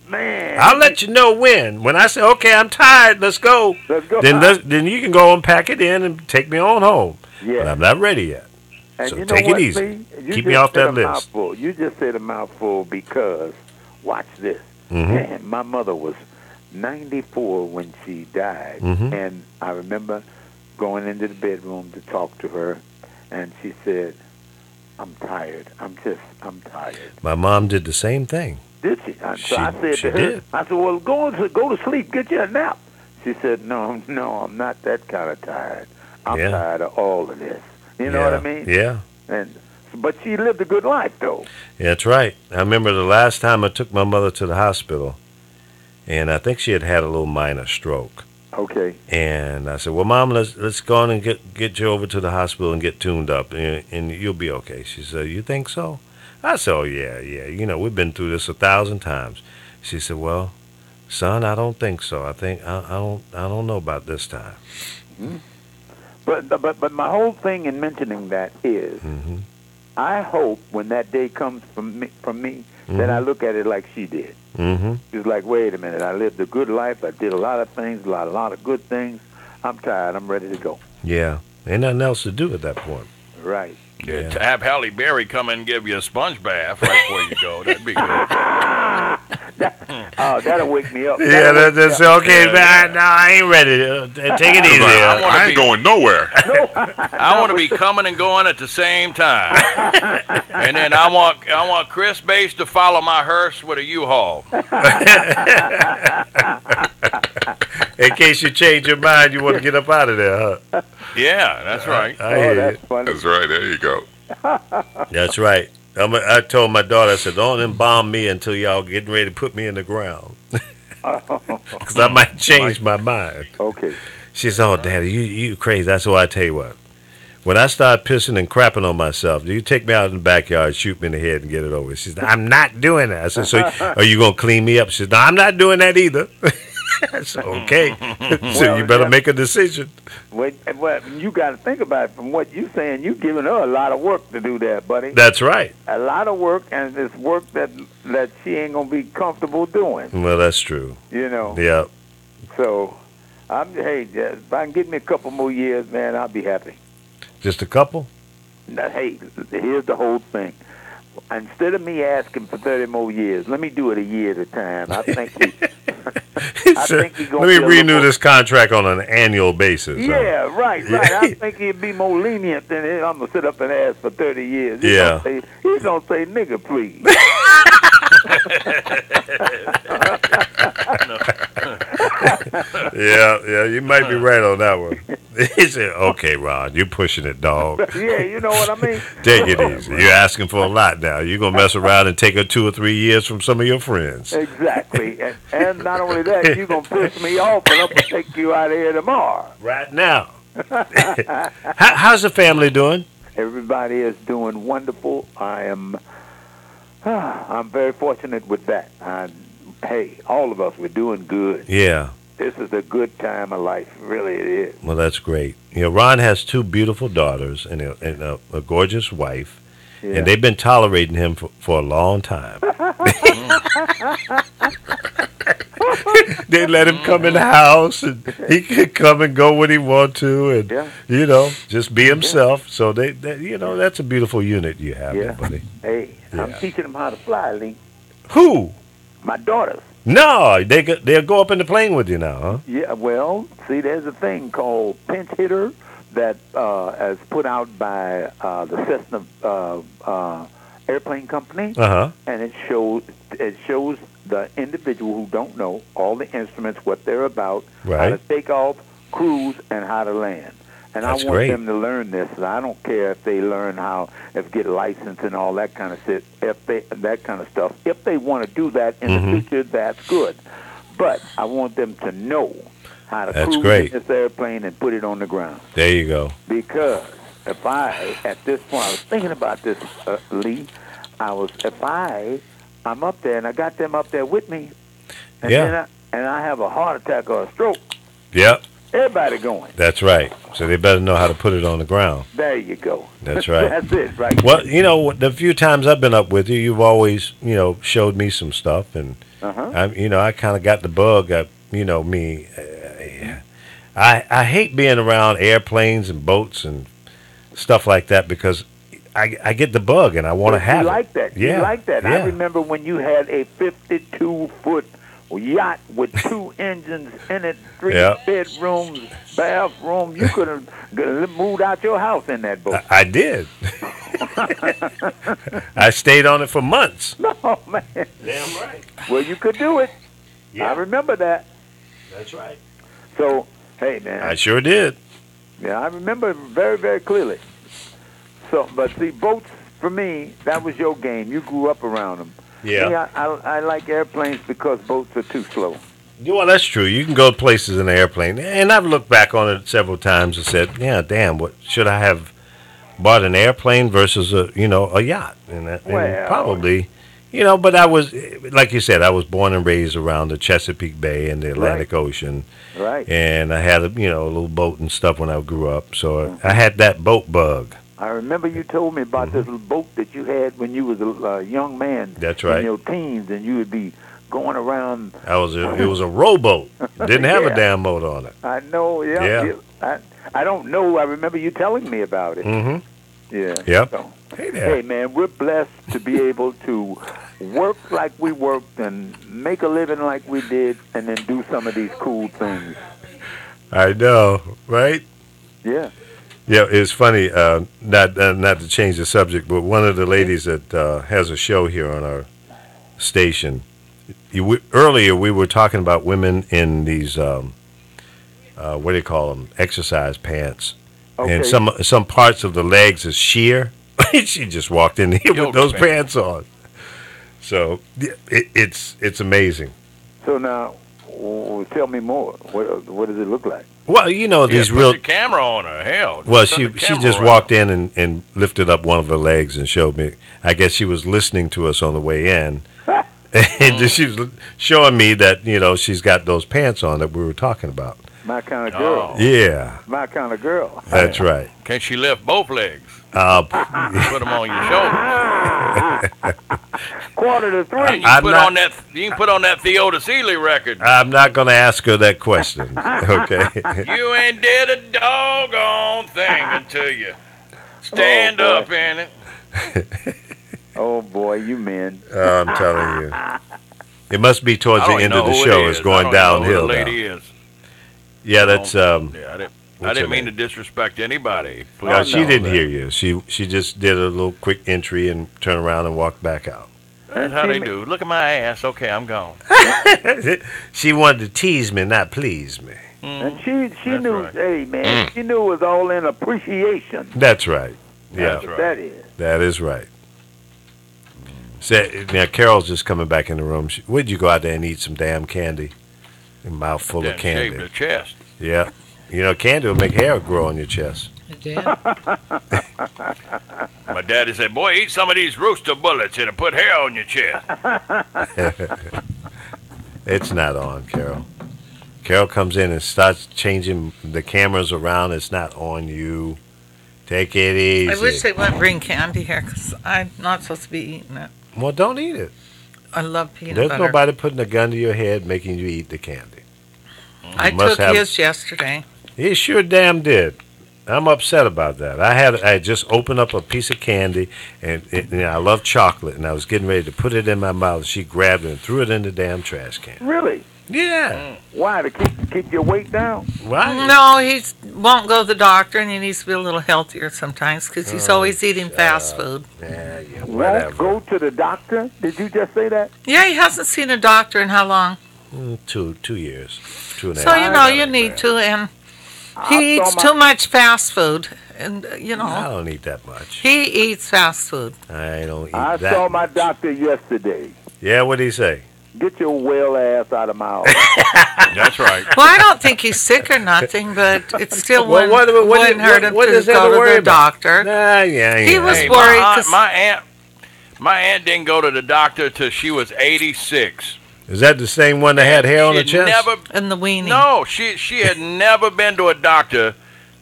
Man. I'll let you know when. When I say, okay, I'm tired, let's go. Let's go. Then you can go and pack it in and take me on home. Yeah. But I'm not ready yet. And So you know take it what, easy. Lee? You Keep me just off said that a list. Mouthful. You just said a mouthful because, watch this. Mm-hmm. Man, my mother was 94 when she died. Mhm. And I remember going into the bedroom to talk to her, and she said, I'm tired. I'm tired. My mom did the same thing. Did she? So I said she to her, did. I said, well, go to sleep. Get you a nap. She said, no, I'm not that kind of tired. I'm Yeah. tired of all of this. You know what I mean? Yeah. But she lived a good life, though. Yeah, that's right. I remember the last time I took my mother to the hospital, and I think she had a little minor stroke. Okay. And I said, well, Mom, let's go on and get you over to the hospital and get tuned up, and you'll be okay. She said, you think so? I said, oh, yeah. We've been through this 1,000 times. She said, well, son, I don't think so. I don't know about this time. Mm-hmm. But my whole thing in mentioning that is, Mm-hmm. I hope when that day comes from me that I look at it like she did. Mm-hmm. She's like, wait a minute, I lived a good life. I did a lot of things, a lot of good things. I'm tired. I'm ready to go. Yeah. Ain't nothing else to do at that point. Right. Yeah. To have Halle Berry come and give you a sponge bath right before you go, that'd be good. That'll wake me up. Yeah, that's okay. Man, no, I ain't ready. Take it easy. I ain't going nowhere. I want to be coming and going at the same time, and then I want Chris Bass to follow my hearse with a U-Haul. In case you change your mind, you want to get up out of there, huh? Yeah, that's right. I hear that's you. funny. That's right. There you go. That's right. I told my daughter, I said, don't embalm me until y'all getting ready to put me in the ground. Because I might change my mind. Okay. She said, oh, Daddy, you crazy. That's why I tell you what. When I start pissing and crapping on myself, you take me out in the backyard, shoot me in the head, and get it over with. She said, I'm not doing that. I said, so are you going to clean me up? She said, no, I'm not doing that either. I said, okay. So you better make a decision. Well, you got to think about it. From what you're saying, you're giving her a lot of work to do that, buddy. That's right. A lot of work, and it's work that she ain't going to be comfortable doing. Well, that's true. Yeah. So, if I can get me a couple more years, man, I'll be happy. Just a couple? Now, hey, here's the whole thing. Instead of me asking for 30 more years, let me do it a year at a time. I think let me renew this contract on an annual basis. Yeah, right. I think he'd be more lenient than I'm going to sit up and ask for 30 years. He's going to say, nigga, please. Yeah, you might be right on that one. He said, okay, Ron, you're pushing it, dog. Yeah, you know what I mean? Take it easy. You're asking for a lot now. You're going to mess around and take 2 or 3 years from some of your friends. Exactly. And not only that, you're going to piss me off and I'm going to take you out of here tomorrow. Right now. How's the family doing? Everybody is doing wonderful. I'm very fortunate with that. Hey, all of us, we're doing good. Yeah. This is a good time of life. Really, it is. Well, that's great. Ron has 2 beautiful daughters and a gorgeous wife, and they've been tolerating him for a long time. They let him come in the house, and he can come and go when he want to, and just be himself. So that's a beautiful unit you have, there, buddy. Hey, I'm teaching them how to fly, Lee. Who? My daughters. No, they'll go up in the plane with you now, huh? Yeah, well, see, there's a thing called pinch hitter that is put out by the Cessna airplane company, and it shows the individual who don't know all the instruments, what they're about, how to take off, cruise, and how to land. And That's I want great. them to learn this. I don't care if they learn if get licensed and all that kind of shit, that kind of stuff. If they want to do that in the future, that's good. But I want them to know how to cruise in this airplane and put it on the ground. There you go. Because if at this point, I was thinking about this, Lee. I'm up there and I got them up there with me, and then I have a heart attack or a stroke. Yep. Everybody going. That's right. So they better know how to put it on the ground. There you go. That's right. That's it, right? Well, the few times I've been up with you, you've always, showed me some stuff, and I kind of got the bug. Me. I hate being around airplanes and boats and stuff like that because I get the bug and I want to have you like that. Yeah. You like that. Yeah. I remember when you had a 52-foot yacht with 2 engines in it, 3 bedrooms, bathroom. You could have moved out your house in that boat. I did. I stayed on it for months. No, man. Damn right. Well, you could do it. Yeah. I remember that. That's right. So, hey, man. I sure did. Yeah, I remember very, very clearly. So, but see, boats, for me, that was your game. You grew up around them. Yeah. Me, I like airplanes because boats are too slow. Well, that's true. You can go places in an airplane, and I've looked back on it several times and said, "Yeah, damn, what should I have bought an airplane versus a yacht?" And probably, but I was, like you said, I was born and raised around the Chesapeake Bay and the Atlantic Ocean, right? And I had a little boat and stuff when I grew up, so I had that boat bug. I remember you told me about this little boat that you had when you was a young man. That's right. In your teens, and you would be going around. It was a rowboat. Didn't have a damn motor on it. I know. Yeah. I don't know. I remember you telling me about it. Mm-hmm. Yeah. Yep. So, hey there. Hey man, we're blessed to be able to work like we worked and make a living like we did, and then do some of these cool things. I know, right? Yeah. Yeah, it's funny, not to change the subject, but one of the ladies that has a show here on our station, earlier we were talking about women in these, what do you call them, exercise pants. Okay. And some parts of the legs is sheer. She just walked in here with those pants on. So it's amazing. So now, tell me more. What does it look like? Well, these real put the camera on her. Hell. Well, she just walked in and lifted up one of her legs and showed me. I guess she was listening to us on the way in, and she was showing me that she's got those pants on that we were talking about. My kind of girl. Yeah. My kind of girl. That's right. Can she lift both legs? Put them on your shoulder. 2:45. You can put on that Theodore Seeley record. I'm not going to ask her that question. Okay. You ain't did a doggone thing until you stand up in it. Oh boy, you men. I'm telling you. It must be towards the end of the show. It's going downhill now. Is. Yeah, that's. I didn't mean to disrespect anybody. No, she didn't hear you. She just did a little quick entry and turned around and walked back out. That's how they do. Look at my ass. Okay, I'm gone. She wanted to tease me, not please me. And she knew, right. Hey man, she knew it was all in appreciation. That's right. Yeah, that's right. That is. That is right. So, now Carol's just coming back in the room. Would you go out there and eat some damn candy? A mouthful of candy. Shave the chest. Yeah. Candy will make hair grow on your chest. My daddy said, boy, eat some of these rooster bullets. It'll put hair on your chest. It's not on, Carol. Carol comes in and starts changing the cameras around. It's not on you. Take it easy. I wish they wouldn't bring candy here because I'm not supposed to be eating it. Well, don't eat it. I love peanut butter. There's nobody putting a gun to your head making you eat the candy. I took his yesterday. He sure damn did. I'm upset about that. I had just opened up a piece of candy, and I love chocolate, and I was getting ready to put it in my mouth. She grabbed it and threw it in the damn trash can. Really? Yeah. Why? To keep your weight down? Why? No, he won't go to the doctor, and he needs to be a little healthier sometimes because he's always eating fast food. Yeah, Won't go to the doctor? Did you just say that? Yeah, he hasn't seen a doctor in how long? 2 years. 2.5. So, you need to, and he eats too much fast food, and, I don't eat that much. He eats fast food. I don't eat I that saw my much. doctor yesterday. Yeah, what'd he say? Get your whale ass out of my office. That's right. Well, I don't think he's sick or nothing, but it still Well, wouldn't hurt him what to does that go to worry the about? doctor. Yeah. He was Hey, worried my 'cause- my aunt didn't go to the doctor till she was 86. Is that the same one that had hair on She the chest? Never, and the weenie. no, she had never been to a doctor,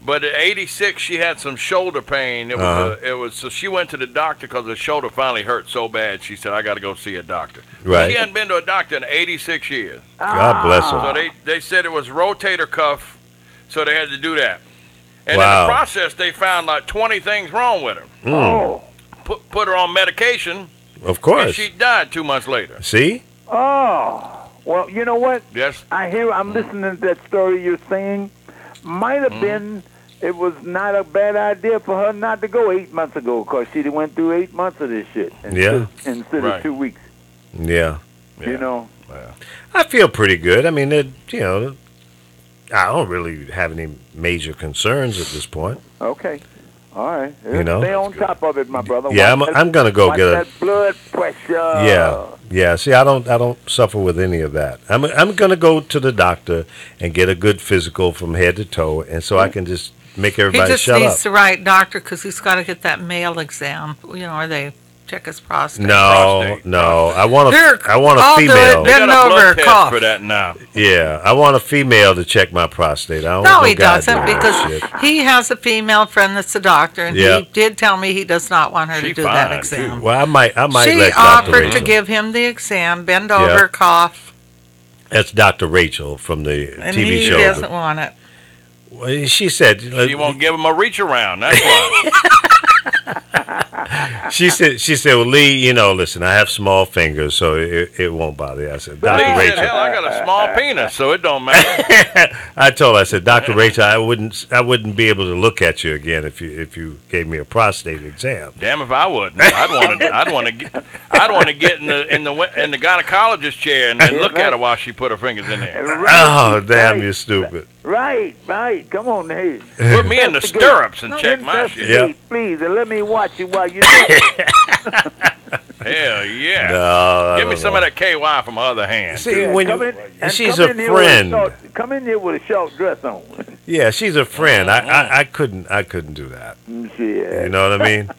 but at 86 she had some shoulder pain. It was so she went to the doctor because her shoulder finally hurt so bad. She said, "I got to go see a doctor." Right. She hadn't been to a doctor in 86 years. God bless her. So they said it was rotator cuff, so they had to do that. And in Wow. the process, they found like 20 things wrong with her. Oh. Put her on medication, Of and course. she died 2 months later. See? Oh. Well, you know what? Yes. I'm listening to that story you're saying. Might have been, it was not a bad idea for her not to go 8 months ago because she went through 8 months of this shit instead Right. of 2 weeks. Yeah. You know? I feel pretty good. I mean, I don't really have any major concerns at this point. Okay. All right. You Stay on top of it, my brother. Yeah, I'm gonna go watch get a that blood pressure. Yeah. See, I don't suffer with any of that. I'm gonna go to the doctor and get a good physical from head to toe, and so I can just make He everybody just shut needs up. the right doctor because he's got to get that male exam, or they check his prostate. No. I want Here, a I'll do it. female. They got Bend a over, blood test cough. for that now. Yeah, I want a female to check my prostate. I don't No, want he guy doesn't doing that because shit. he has a female friend that's a doctor, and Yeah. he did tell me he does not want her She to do that fine, exam. Well, I might She let Dr. offered Rachel. to give him the exam, bend Yeah. over, cough, That's Dr. Rachel from the and TV he show. doesn't want it. Well, she said. She won't give him a reach around. That's why. She said, well, Lee, listen, I have small fingers, so it won't bother you. I said, Dr. Lee said, Rachel. hell, I got a small penis, so it don't matter. I told her, I said, Dr. Rachel, I wouldn't be able to look at you again if you gave me a prostate exam. Damn if I wouldn't. I'd want to get in the gynecologist chair and look at her while she put her fingers in there. Oh, damn, you're stupid. Right. Come on, hey. Put me in the stirrups and check my shit. Investigate, please, and let me watch you while you do it. Hell yeah. No, Give me some of that KY from my other hand. See, she's come a in here friend. come in here with a short dress on. Yeah, she's a friend. I couldn't do that. Shit. You know what I mean?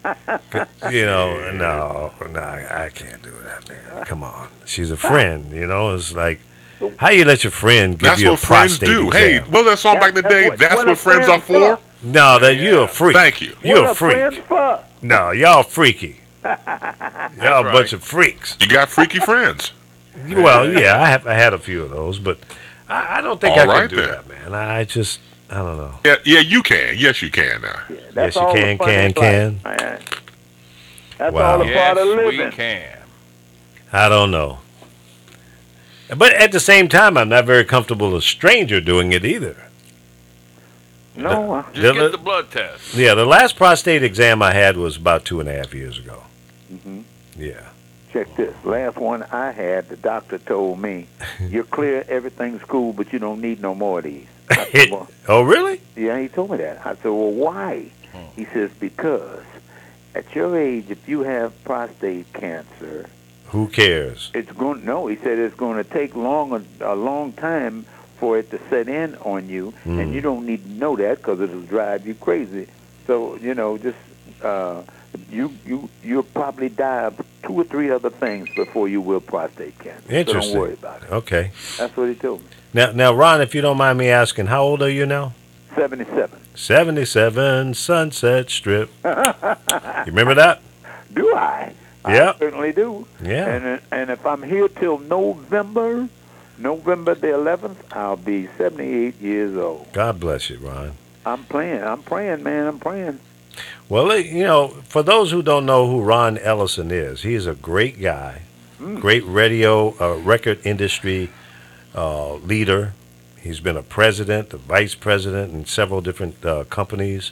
No, I can't do that, man. Come on, she's a friend. It's like, how you let your friend give That's you a what friends prostate do. exam? Hey, what that song back in the day? That's what friends are for. No, that you're a freak. Thank you. You're What a are friends freak. for? No, y'all freaky. Y'all a bunch of freaks. You got freaky friends. Well, yeah, I had a few of those, but I don't think All I right can do then. that, man. I don't know. Yeah, you can. Yes, you can now. That's Yes, you all can, the fun in can. life, man. That's Wow. all a part of Yes, we living. can. I don't know. But at the same time, I'm not very comfortable a stranger doing it either. No, Just get the blood test. Yeah, the last prostate exam I had was about 2.5 years ago. Yeah. check this. Last one I had, the doctor told me, "You're clear, everything's cool, but you don't need no more of these." I said, well, Oh, really? yeah, he told me that. I said, well, why? He says, because at your age, if you have prostate cancer, Who cares? it's going. No, he said it's going to take a long time for it to set in on you, and you don't need to know that because it'll drive you crazy. So just you'll probably die of 2 or 3 other things before you will prostate cancer. Interesting. So don't worry about it. Okay. That's what he told me. Now, Ron, if you don't mind me asking, how old are you now? 77. 77, Sunset Strip. You remember that? Do I? Yeah. I certainly do. Yeah. And if I'm here till November the 11th, I'll be 78 years old. God bless you, Ron. I'm praying, man. I'm praying. Well, for those who don't know who Ron Ellison is, he's a great guy, great record industry leader. He's been a president, a vice president in several different companies,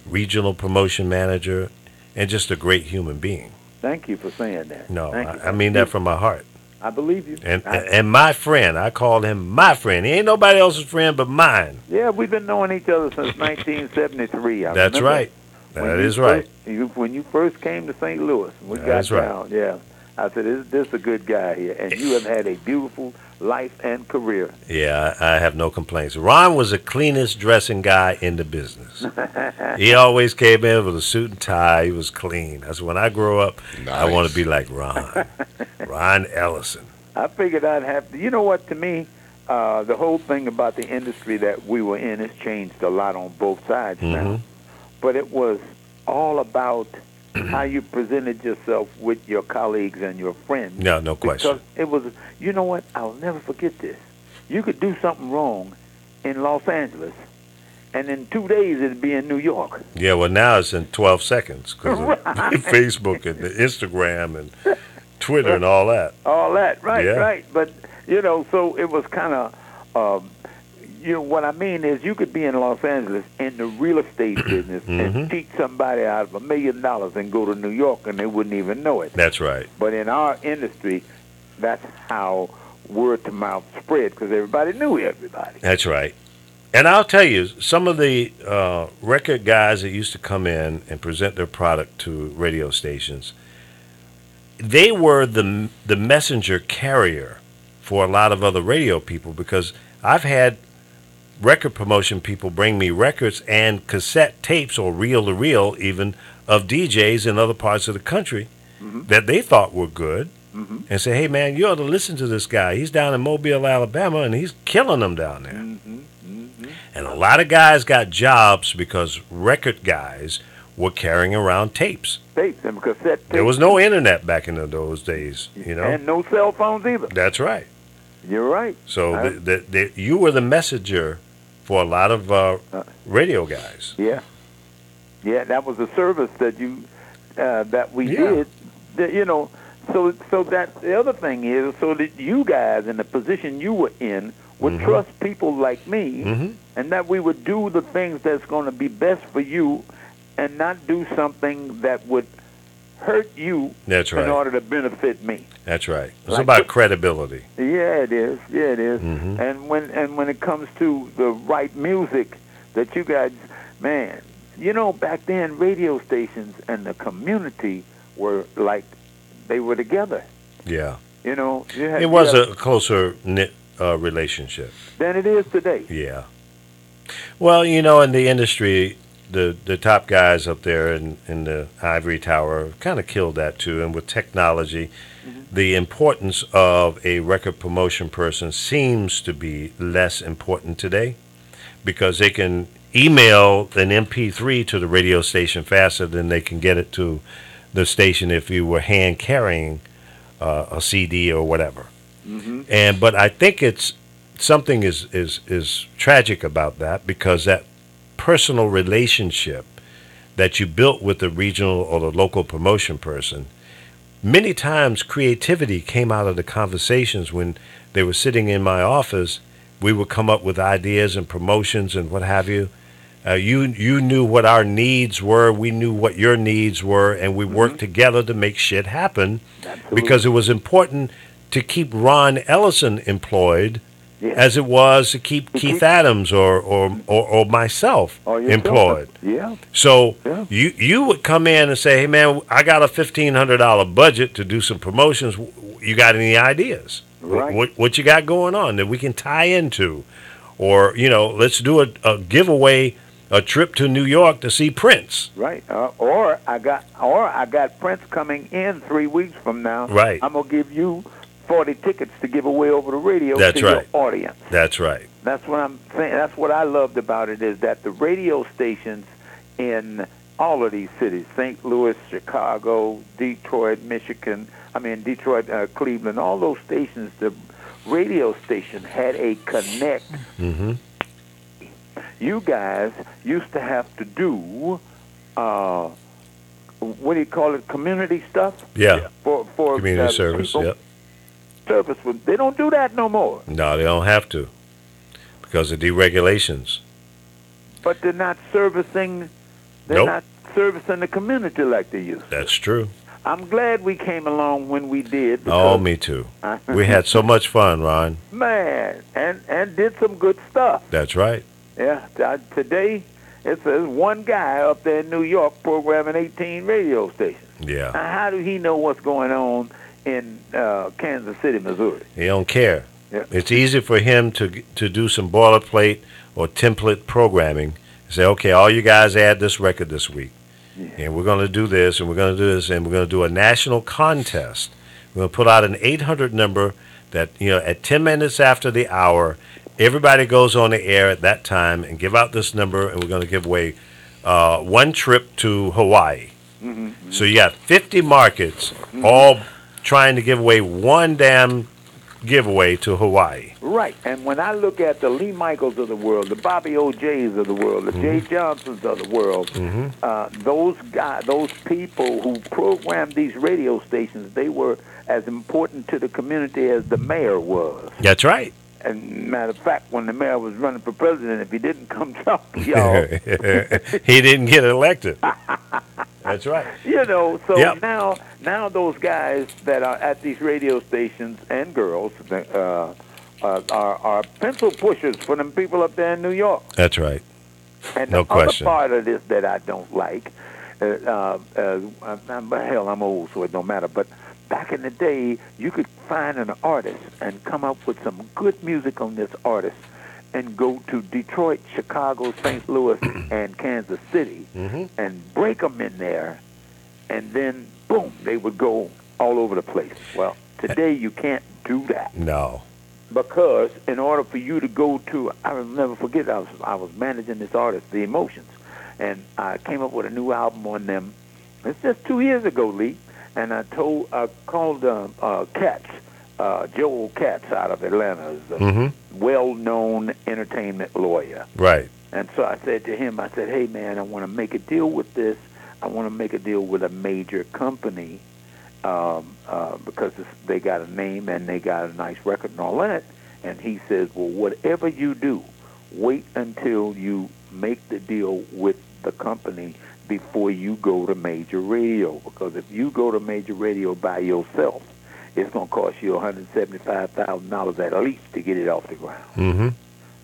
regional promotion manager, and just a great human being. Thank you for saying that. No, I mean that from my heart. I believe you. And my friend, I called him my friend. He ain't nobody else's friend but mine. Yeah, we've been knowing each other since 1973. That's right. That is right. When you first came to St. Louis, we got down. Yeah, I said, this is a good guy here, and you have had a beautiful life and career. Yeah, I have no complaints. Ron was the cleanest dressing guy in the business. He always came in with a suit and tie. He was clean. I said, when I grow up, I want to be like Ron. Ron Ellison. I figured I'd have to. You know what, to me, the whole thing about the industry that we were in has changed a lot on both sides now. But it was all about how you presented yourself with your colleagues and your friends. No question. Because it was, you know what, I'll never forget this. You could do something wrong in Los Angeles, and in 2 days it'd be in New York. Yeah, well, now it's in 12 seconds because of Facebook and Instagram and Twitter and all that. All that, right. But, so it was kind of... what I mean is you could be in Los Angeles in the real estate business and cheat somebody out of $1 million and go to New York and they wouldn't even know it. That's right. But in our industry, that's how word to mouth spread because everybody knew everybody. That's right. And I'll tell you, some of the record guys that used to come in and present their product to radio stations, they were the messenger carrier for a lot of other radio people because I've had record promotion people bring me records and cassette tapes or reel-to-reel even of DJs in other parts of the country that they thought were good and say, hey, man, you ought to listen to this guy. He's down in Mobile, Alabama, and he's killing them down there. And a lot of guys got jobs because record guys were carrying around tapes. Tapes and cassette tapes. There was no internet back in those days, And no cell phones either. That's right. You're right. So you were the messenger for a lot of radio guys. Yeah, that was a service that that we did. So that the other thing is, so that you guys in the position you were in would trust people like me, and that we would do the things that's going to be best for you, and not do something that would hurt you. That's right. In order to benefit me. That's right. It's about credibility. Yeah, it is. And when it comes to the right music that you guys, man, back then radio stations and the community were like they were together. Yeah. It was a closer knit relationship than it is today. Yeah. Well, in the industry, the top guys up there in the ivory tower kind of killed that too. And with technology, the importance of a record promotion person seems to be less important today because they can email an MP3 to the radio station faster than they can get it to the station if you were hand carrying a CD or whatever. But I think it's something is tragic about that because that personal relationship that you built with the regional or the local promotion person, many times creativity came out of the conversations when they were sitting in my office. We would come up with ideas and promotions and what have you. You knew what our needs were. We knew what your needs were, and we worked together to make shit happen. Absolutely. Because it was important to keep Ron Ellison employed as it was to keep Keith Adams or myself employed. Yeah. So you would come in and say, hey, man, I got a $1,500 budget to do some promotions. You got any ideas? Right. What you got going on that we can tie into? Or, let's do a giveaway, a trip to New York to see Prince. Right. Or I got Prince coming in 3 weeks from now. Right. I'm going to give you 40 tickets to give away over the radio to your audience. That's right. That's what I'm saying. That's what I loved about it is that the radio stations in all of these cities, St. Louis, Chicago, Detroit, Cleveland, all those stations, the radio station had a connect. you guys used to have to do, what do you call it, community stuff? Yeah. For Community service, people. yep. Service. They don't do that no more. No, they don't have to because of deregulations. But they're not servicing. They're Nope. not servicing the community like they used to. That's true. I'm glad we came along when we did. Oh, me too. We had so much fun, Ron. Man, and did some good stuff. That's right. Yeah, today it says one guy up there in New York programming 18 radio stations. Yeah. Now, how do he know what's going on in Kansas City, Missouri? He don't care. Yeah. It's easy for him to do some boilerplate or template programming. Say, okay, all you guys add this record this week. Yeah. And we're going to do this, and we're going to do this, and we're going to do a national contest. We're going to put out an 800 number that, at 10 minutes after the hour, everybody goes on the air at that time and give out this number, and we're going to give away one trip to Hawaii. Mm-hmm. So you got 50 markets all trying to give away one damn giveaway to Hawaii. Right. And when I look at the Lee Michaels of the world, the Bobby O'Jays of the world, the Jay Johnsons of the world, those guys, those people who programmed these radio stations, they were as important to the community as the mayor was. That's right. And matter of fact, when the mayor was running for president, if he didn't come talk to y'all, he didn't get elected. That's right. So Yep. now those guys that are at these radio stations and girls are pencil pushers for them people up there in New York. That's right. And No the question. other part of this that I don't like, hell, I'm old, so it don't matter, but back in the day, you could find an artist and come up with some good music on this artist and go to Detroit, Chicago, St. Louis, and Kansas City and break them in there, and then, boom, they would go all over the place. Well, today you can't do that. No. Because in order for you to go to, I will never forget, I was managing this artist, The Emotions, and I came up with a new album on them. It's just 2 years ago, Lee, and I called Katz, Joel Katz out of Atlanta, is a well-known entertainment lawyer. Right. And so I said to him, I said, hey, man, I want to make a deal with this. I want to make a deal with a major company because they got a name and they got a nice record and all that. And he says, well, whatever you do, wait until you make the deal with the company before you go to major radio. Because if you go to major radio by yourself, it's going to cost you $175,000 at least to get it off the ground. Mm-hmm.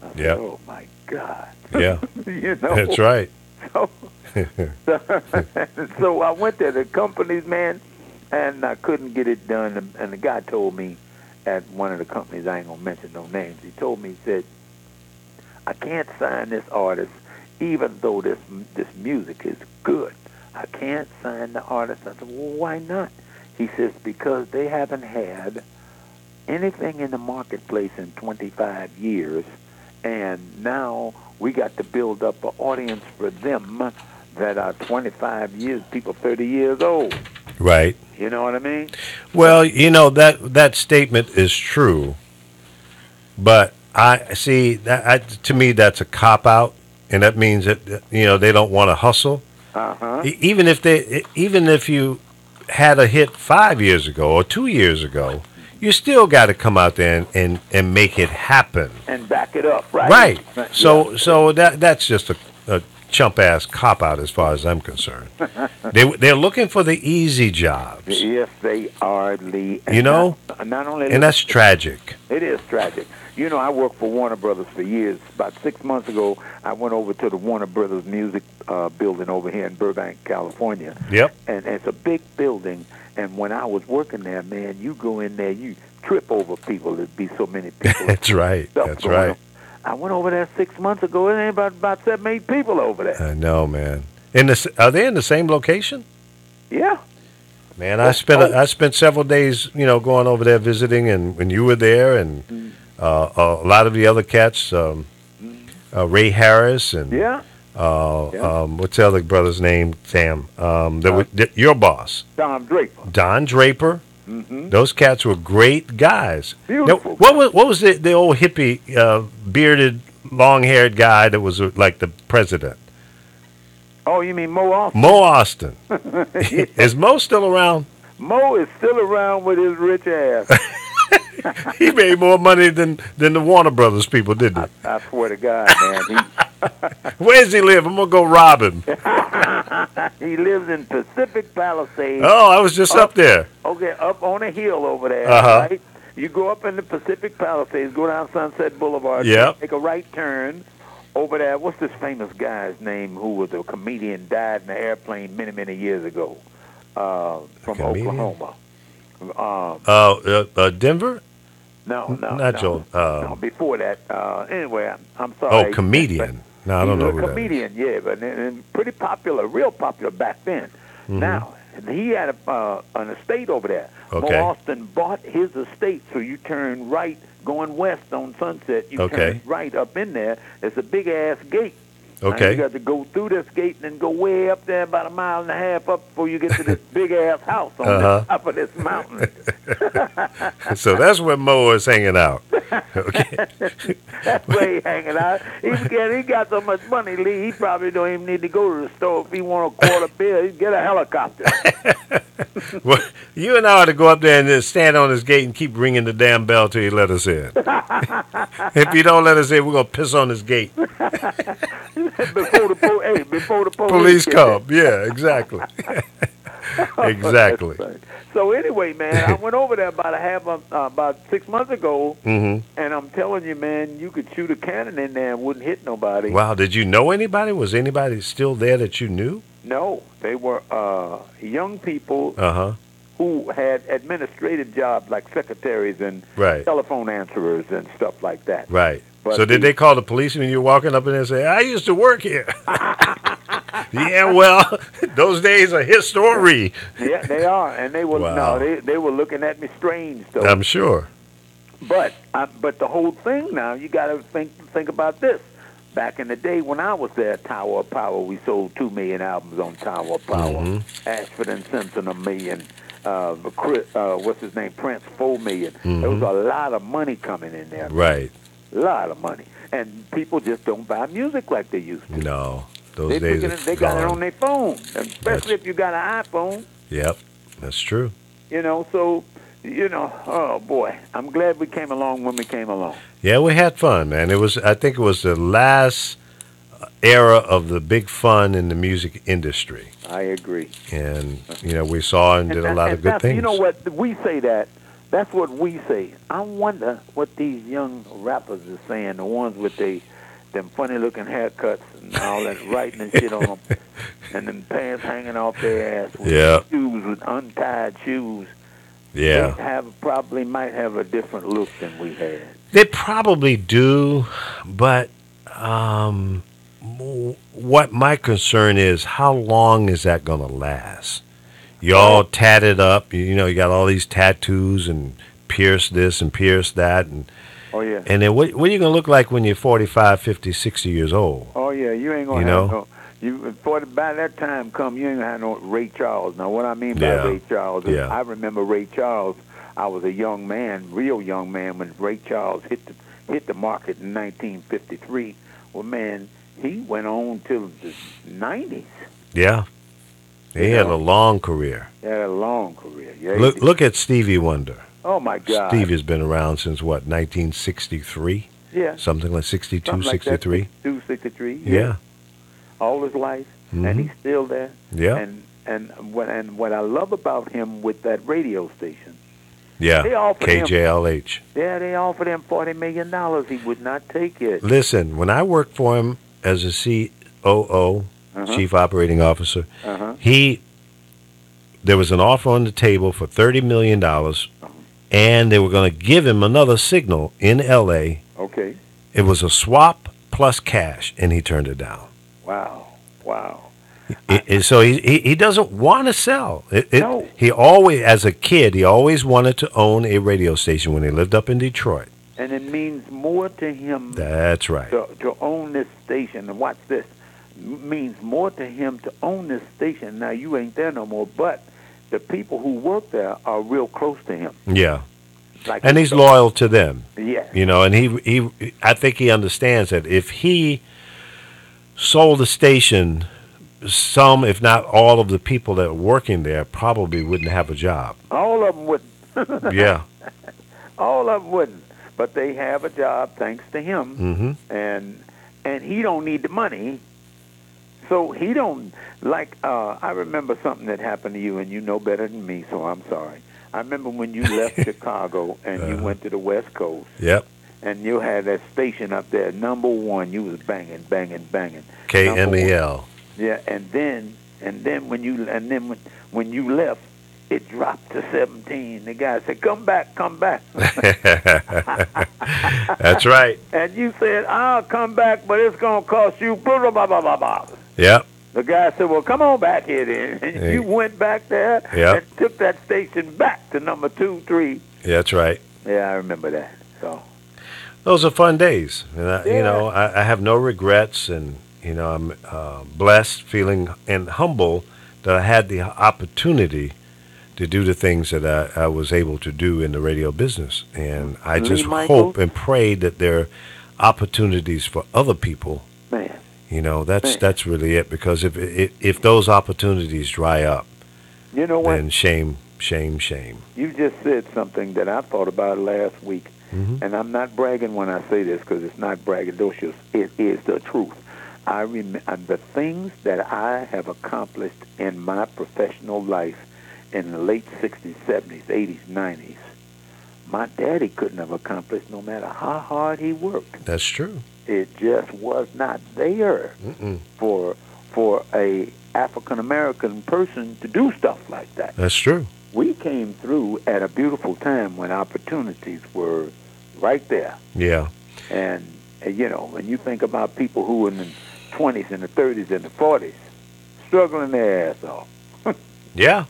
I said, Yeah. oh, my God. Yeah. That's right. So, so I went to the companies, man, and I couldn't get it done. And the guy told me at one of the companies, I ain't going to mention no names, he told me, he said, I can't sign this artist even though this music is good. I can't sign the artist. I said, well, why not? He says, because they haven't had anything in the marketplace in 25 years, and now we got to build up an audience for them that are 25 years, people 30 years old. Right. You know what I mean? Well, that statement is true, but I see that to me that's a cop out, and that means that they don't want to hustle. Even if you had a hit 5 years ago or 2 years ago, you still got to come out there and make it happen and back it up, right? Right. So that's just a chump ass cop out as far as I'm concerned. They're looking for the easy jobs. Yes, they are, Lee. And not only, and that's tragic. It is tragic. I worked for Warner Brothers for years. About 6 months ago, I went over to the Warner Brothers Music building over here in Burbank, California. Yep. And it's a big building. And when I was working there, man, you go in there, you trip over people. There'd be so many people. That's right. That's right. On. I went over there 6 months ago. There ain't about 7, 8 people over there. I know, man. Are they in the same location? Yeah. Man, I spent several days, going over there visiting, and when you were there, and a lot of the other cats, Ray Harris, and what's the other brother's name? Sam. Your boss, Don Draper. Don Draper. Mm-hmm. Those cats were great guys. Beautiful. Now, what was the old hippie bearded long-haired guy that was like the president? Oh, you mean Mo Austin? Mo Austin. Is Mo still around? Mo is still around with his rich ass. He made more money than the Warner Brothers people, didn't he? I swear to God, man. Where does he live? I'm going to go rob him. He lives in Pacific Palisades. Oh, I was just up there. Okay, up on a hill over there, Uh-huh. right? You go up in the Pacific Palisades, go down Sunset Boulevard, Yep. take a right turn over there. What's this famous guy's name who was a comedian, died in an airplane many, many years ago from Oklahoma? Denver? No, Not Joel. no, before that. Anyway, I'm sorry. Oh, comedian. No, I don't know He was who a that is. comedian, yeah, but and pretty popular, real popular back then. Mm-hmm. Now, he had an estate over there. Okay. Mo Austin bought his estate, so you turn right going west on Sunset. You Okay. turn right up in there. There's a big-ass gate. Now, Okay. you got to go through this gate and then go way up there about a mile and a half up before you get to this big-ass house on the top of this mountain. So that's where Mo is hanging out. Okay. That's where he hanging out. He got so much money, Lee, he probably don't even need to go to the store. If he want a quarter bill, he'd get a helicopter. Well, you and I ought to go up there and just stand on his gate and keep ringing the damn bell till he let us in. If he don't let us in, we're going to piss on his gate. before the Police come. Yeah, exactly. Exactly. So anyway, man, I went over there about 6 months ago, Mm-hmm. and I'm telling you, man, you could shoot a cannon in there and wouldn't hit nobody. Wow, did you know anybody? Was anybody still there that you knew? No, they were young people Uh-huh. who had administrative jobs like secretaries and Right. telephone answerers and stuff like that. Right. But So did they call the police when you were walking up in there and say, I used to work here? Yeah, well, those days are history. Yeah, they are, and they were Wow. they were looking at me strange though. I'm sure. But the whole thing now, you got to think about this. Back in the day when I was there, Tower of Power, we sold 2 million albums on Tower of Power. Mm-hmm. Ashford and Simpson, 1 million. What's his name? Prince, 4 million. There was a lot of money coming in there. Right. A lot of money. And people just don't buy music like they used to. No. Those days are They got it gone. on their phone, and especially if you got an iPhone. Yep. That's true. So, oh boy, I'm glad we came along when we came along. Yeah, we had fun, man. I think it was the last era of the big fun in the music industry. I agree. And, we saw and did a lot of good things. You know what? We say that. That's what we say. I wonder what these young rappers are saying, the ones with them funny-looking haircuts and all that writing and shit on them, and them pants hanging off their ass with Yeah. shoes, with untied shoes. Yeah. They probably might have a different look than we had. They probably do, but what my concern is, how long is that going to last? You all tatted up, you got all these tattoos and pierce this and pierce that. And Oh, yeah. and then what are you going to look like when you're 45, 50, 60 years old? Oh, yeah, you ain't going to have no... By that time come, you ain't going to have no Ray Charles. Now, what I mean by Ray Charles is I remember Ray Charles. I was a young man, real young man, when Ray Charles hit the market in 1953. Well, man, he went on till the 90s. Yeah. He had a long career. He had a long career. Yeah. Look at Stevie Wonder. Oh, my God. Stevie's been around since, 1963? Yeah. Something like 62, Something like 63? That, 62, 63. Yeah. All his life, and he's still there. Yeah. And what I love about him with that radio station, yeah, they offered KJLH. they offered him $40 million. He would not take it. Listen, when I worked for him as a COO, Chief Operating Officer, there was an offer on the table for $30 million, and they were going to give him another signal in L.A. Okay. It was a swap plus cash, and he turned it down. Wow. So he doesn't want to sell. No. He always, as a kid, he always wanted to own a radio station when he lived up in Detroit. And it means more to him. That's right. To own this station, and watch this, means more to him to own this station. Now, you ain't there no more, but the people who work there are real close to him. Yeah. Like And he's loyal to them. Yeah. You know, and I think he understands that if he sold the station, some, if not all of the people that are working there probably wouldn't have a job. All of them wouldn't. Yeah. All of them wouldn't. But they have a job thanks to him. Mm-hmm. And he don't need the money. So he don't, like, I remember something that happened to you, and you know better than me, so I'm sorry. I remember when you left Chicago and you went to the West Coast. Yep. And you had that station up there, number one. You was banging. KMEL. Yeah, and then when you left, it dropped to 17. The guy said, "Come back." That's right. And you said, "I'll come back, but it's gonna cost you blah blah blah blah blah." Yep. The guy said, "Well, come on back here then." And you went back there and took that station back to number 2, 3. Yeah, that's right. Yeah, I remember that. So those are fun days, and you know, I have no regrets, and you know, I'm blessed, feeling and humble that I had the opportunity to do the things that I was able to do in the radio business, and I just hope and pray that there are opportunities for other people. Man. You know, that's really it. Because if those opportunities dry up, you know what? then shame. You just said something that I thought about last week, and I'm not bragging when I say this because it's not braggadocious. It is the truth. I remember the things that I have accomplished in my professional life in the late 60s, 70s, 80s, 90s. My daddy couldn't have accomplished no matter how hard he worked. That's true. It just was not there for a African American person to do stuff like that. That's true. We came through at a beautiful time when opportunities were right there. Yeah. And you know, when you think about people who were in the 20s and the 30s and the 40s, struggling their ass off. Yeah.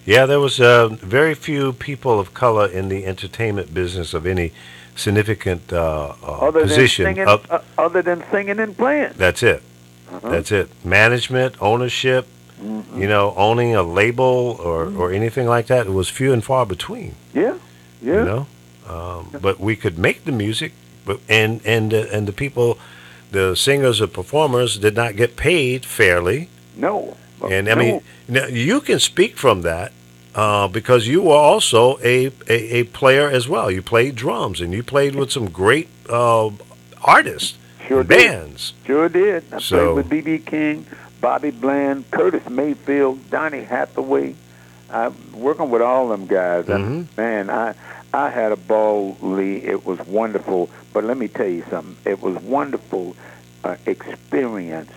Yeah, there was very few people of color in the entertainment business of any significant position. Other than singing and playing. That's it. That's it. Management, ownership, you know, owning a label or anything like that, it was few and far between. Yeah. You know? But we could make the music, and the people, the singers or performers did not get paid fairly. No. And I mean, now you can speak from that because you were also a player as well. You played drums and you played with some great artists, bands. Sure did. I played with B.B. King, Bobby Bland, Curtis Mayfield, Donny Hathaway. I'm working with all them guys. And man, I had a ball, Lee. It was wonderful. But let me tell you something. It was wonderful experience,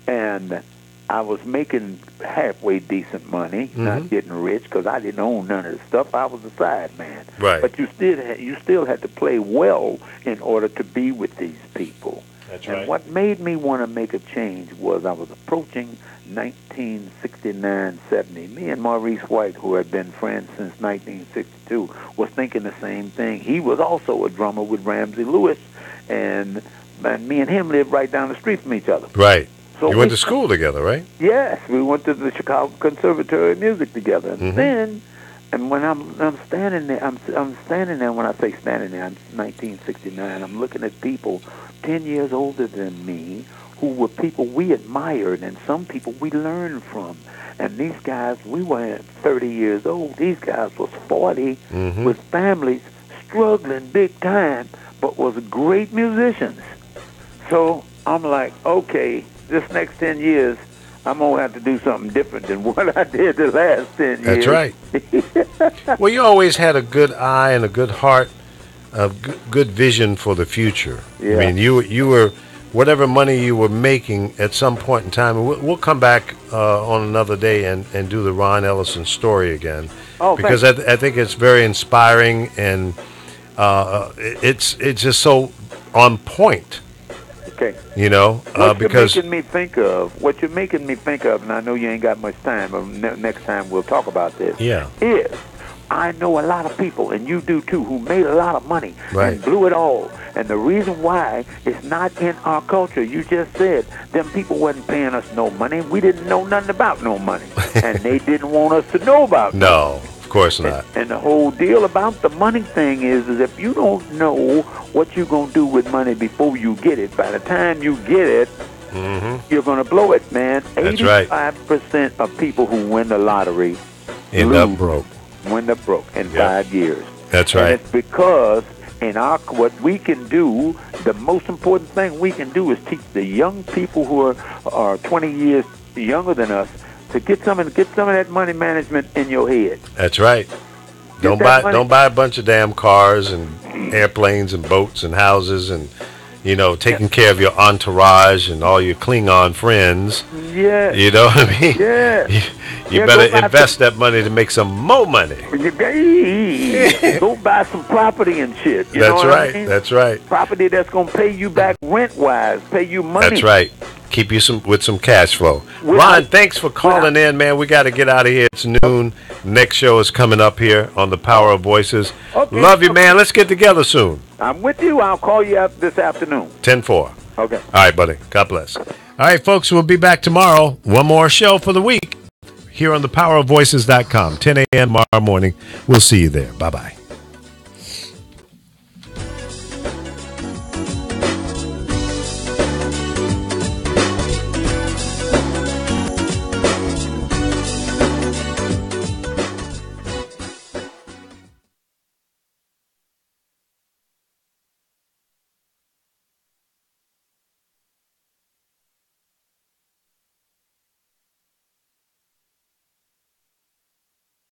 and I was making halfway decent money, not getting rich, because I didn't own none of the stuff. I was a side man. Right. But you still had to play well in order to be with these people. That's and right. what made me want to make a change was I was approaching 1969, 70. Me and Maurice White, who had been friends since 1962, was thinking the same thing. He was also a drummer with Ramsey Lewis, and me and him lived right down the street from each other. Right. So you went to school together, right? Yes, we went to the Chicago Conservatory of Music together. And then, and when I'm standing there, I'm standing there. When I say standing there, I'm 1969. I'm looking at people 10 years older than me, who were people we admired, and some people we learned from. And these guys, we weren't 30 years old. These guys was 40 with families, struggling big time, but was great musicians. So I'm like, okay, this next 10 years, I'm going to have to do something different than what I did the last 10 years. That's right. Well, you always had a good eye and a good heart, a good vision for the future. Yeah. I mean, you were, whatever money you were making at some point in time, we'll come back on another day and do the Ron Ellison story again. Oh, because I think it's very inspiring, and it's just so on point. Okay. You know, because what you're making me think of, and I know you ain't got much time, but next time we'll talk about this. Yeah. Is I know a lot of people, and you do too, who made a lot of money and blew it all. And the reason why it's not in our culture, you just said, them people wasn't paying us no money. We didn't know nothing about no money, and they didn't want us to know about no. course not. And the whole deal about the money thing is if you don't know what you're going to do with money before you get it, by the time you get it, you're going to blow it, man. That's right. 85% of people who win the lottery End up broke. End up broke in 5 years. That's and right. It's because what we can do, the most important thing we can do is teach the young people who are 20 years younger than us to get some of that money management in your head. That's right. Don't buy a bunch of damn cars and airplanes and boats and houses and taking care of your entourage and all your Klingon friends. Yeah. You know what I mean? Yeah. You better invest that money to make some more money. Go buy some property and shit. That's right. I mean? That's right. Property that's going to pay you back rent-wise, pay you money. That's right. Keep you with some cash flow. Ron, thanks for calling in, man. We got to get out of here. It's noon. Next show is coming up here on The Power of Voices. Okay. Love you, man. Let's get together soon. I'm with you. I'll call you up this afternoon. 10-4. Okay. All right, buddy. God bless. All right, folks, we'll be back tomorrow. One more show for the week here on thepowerofvoices.com. 10 a.m. tomorrow morning. We'll see you there. Bye-bye.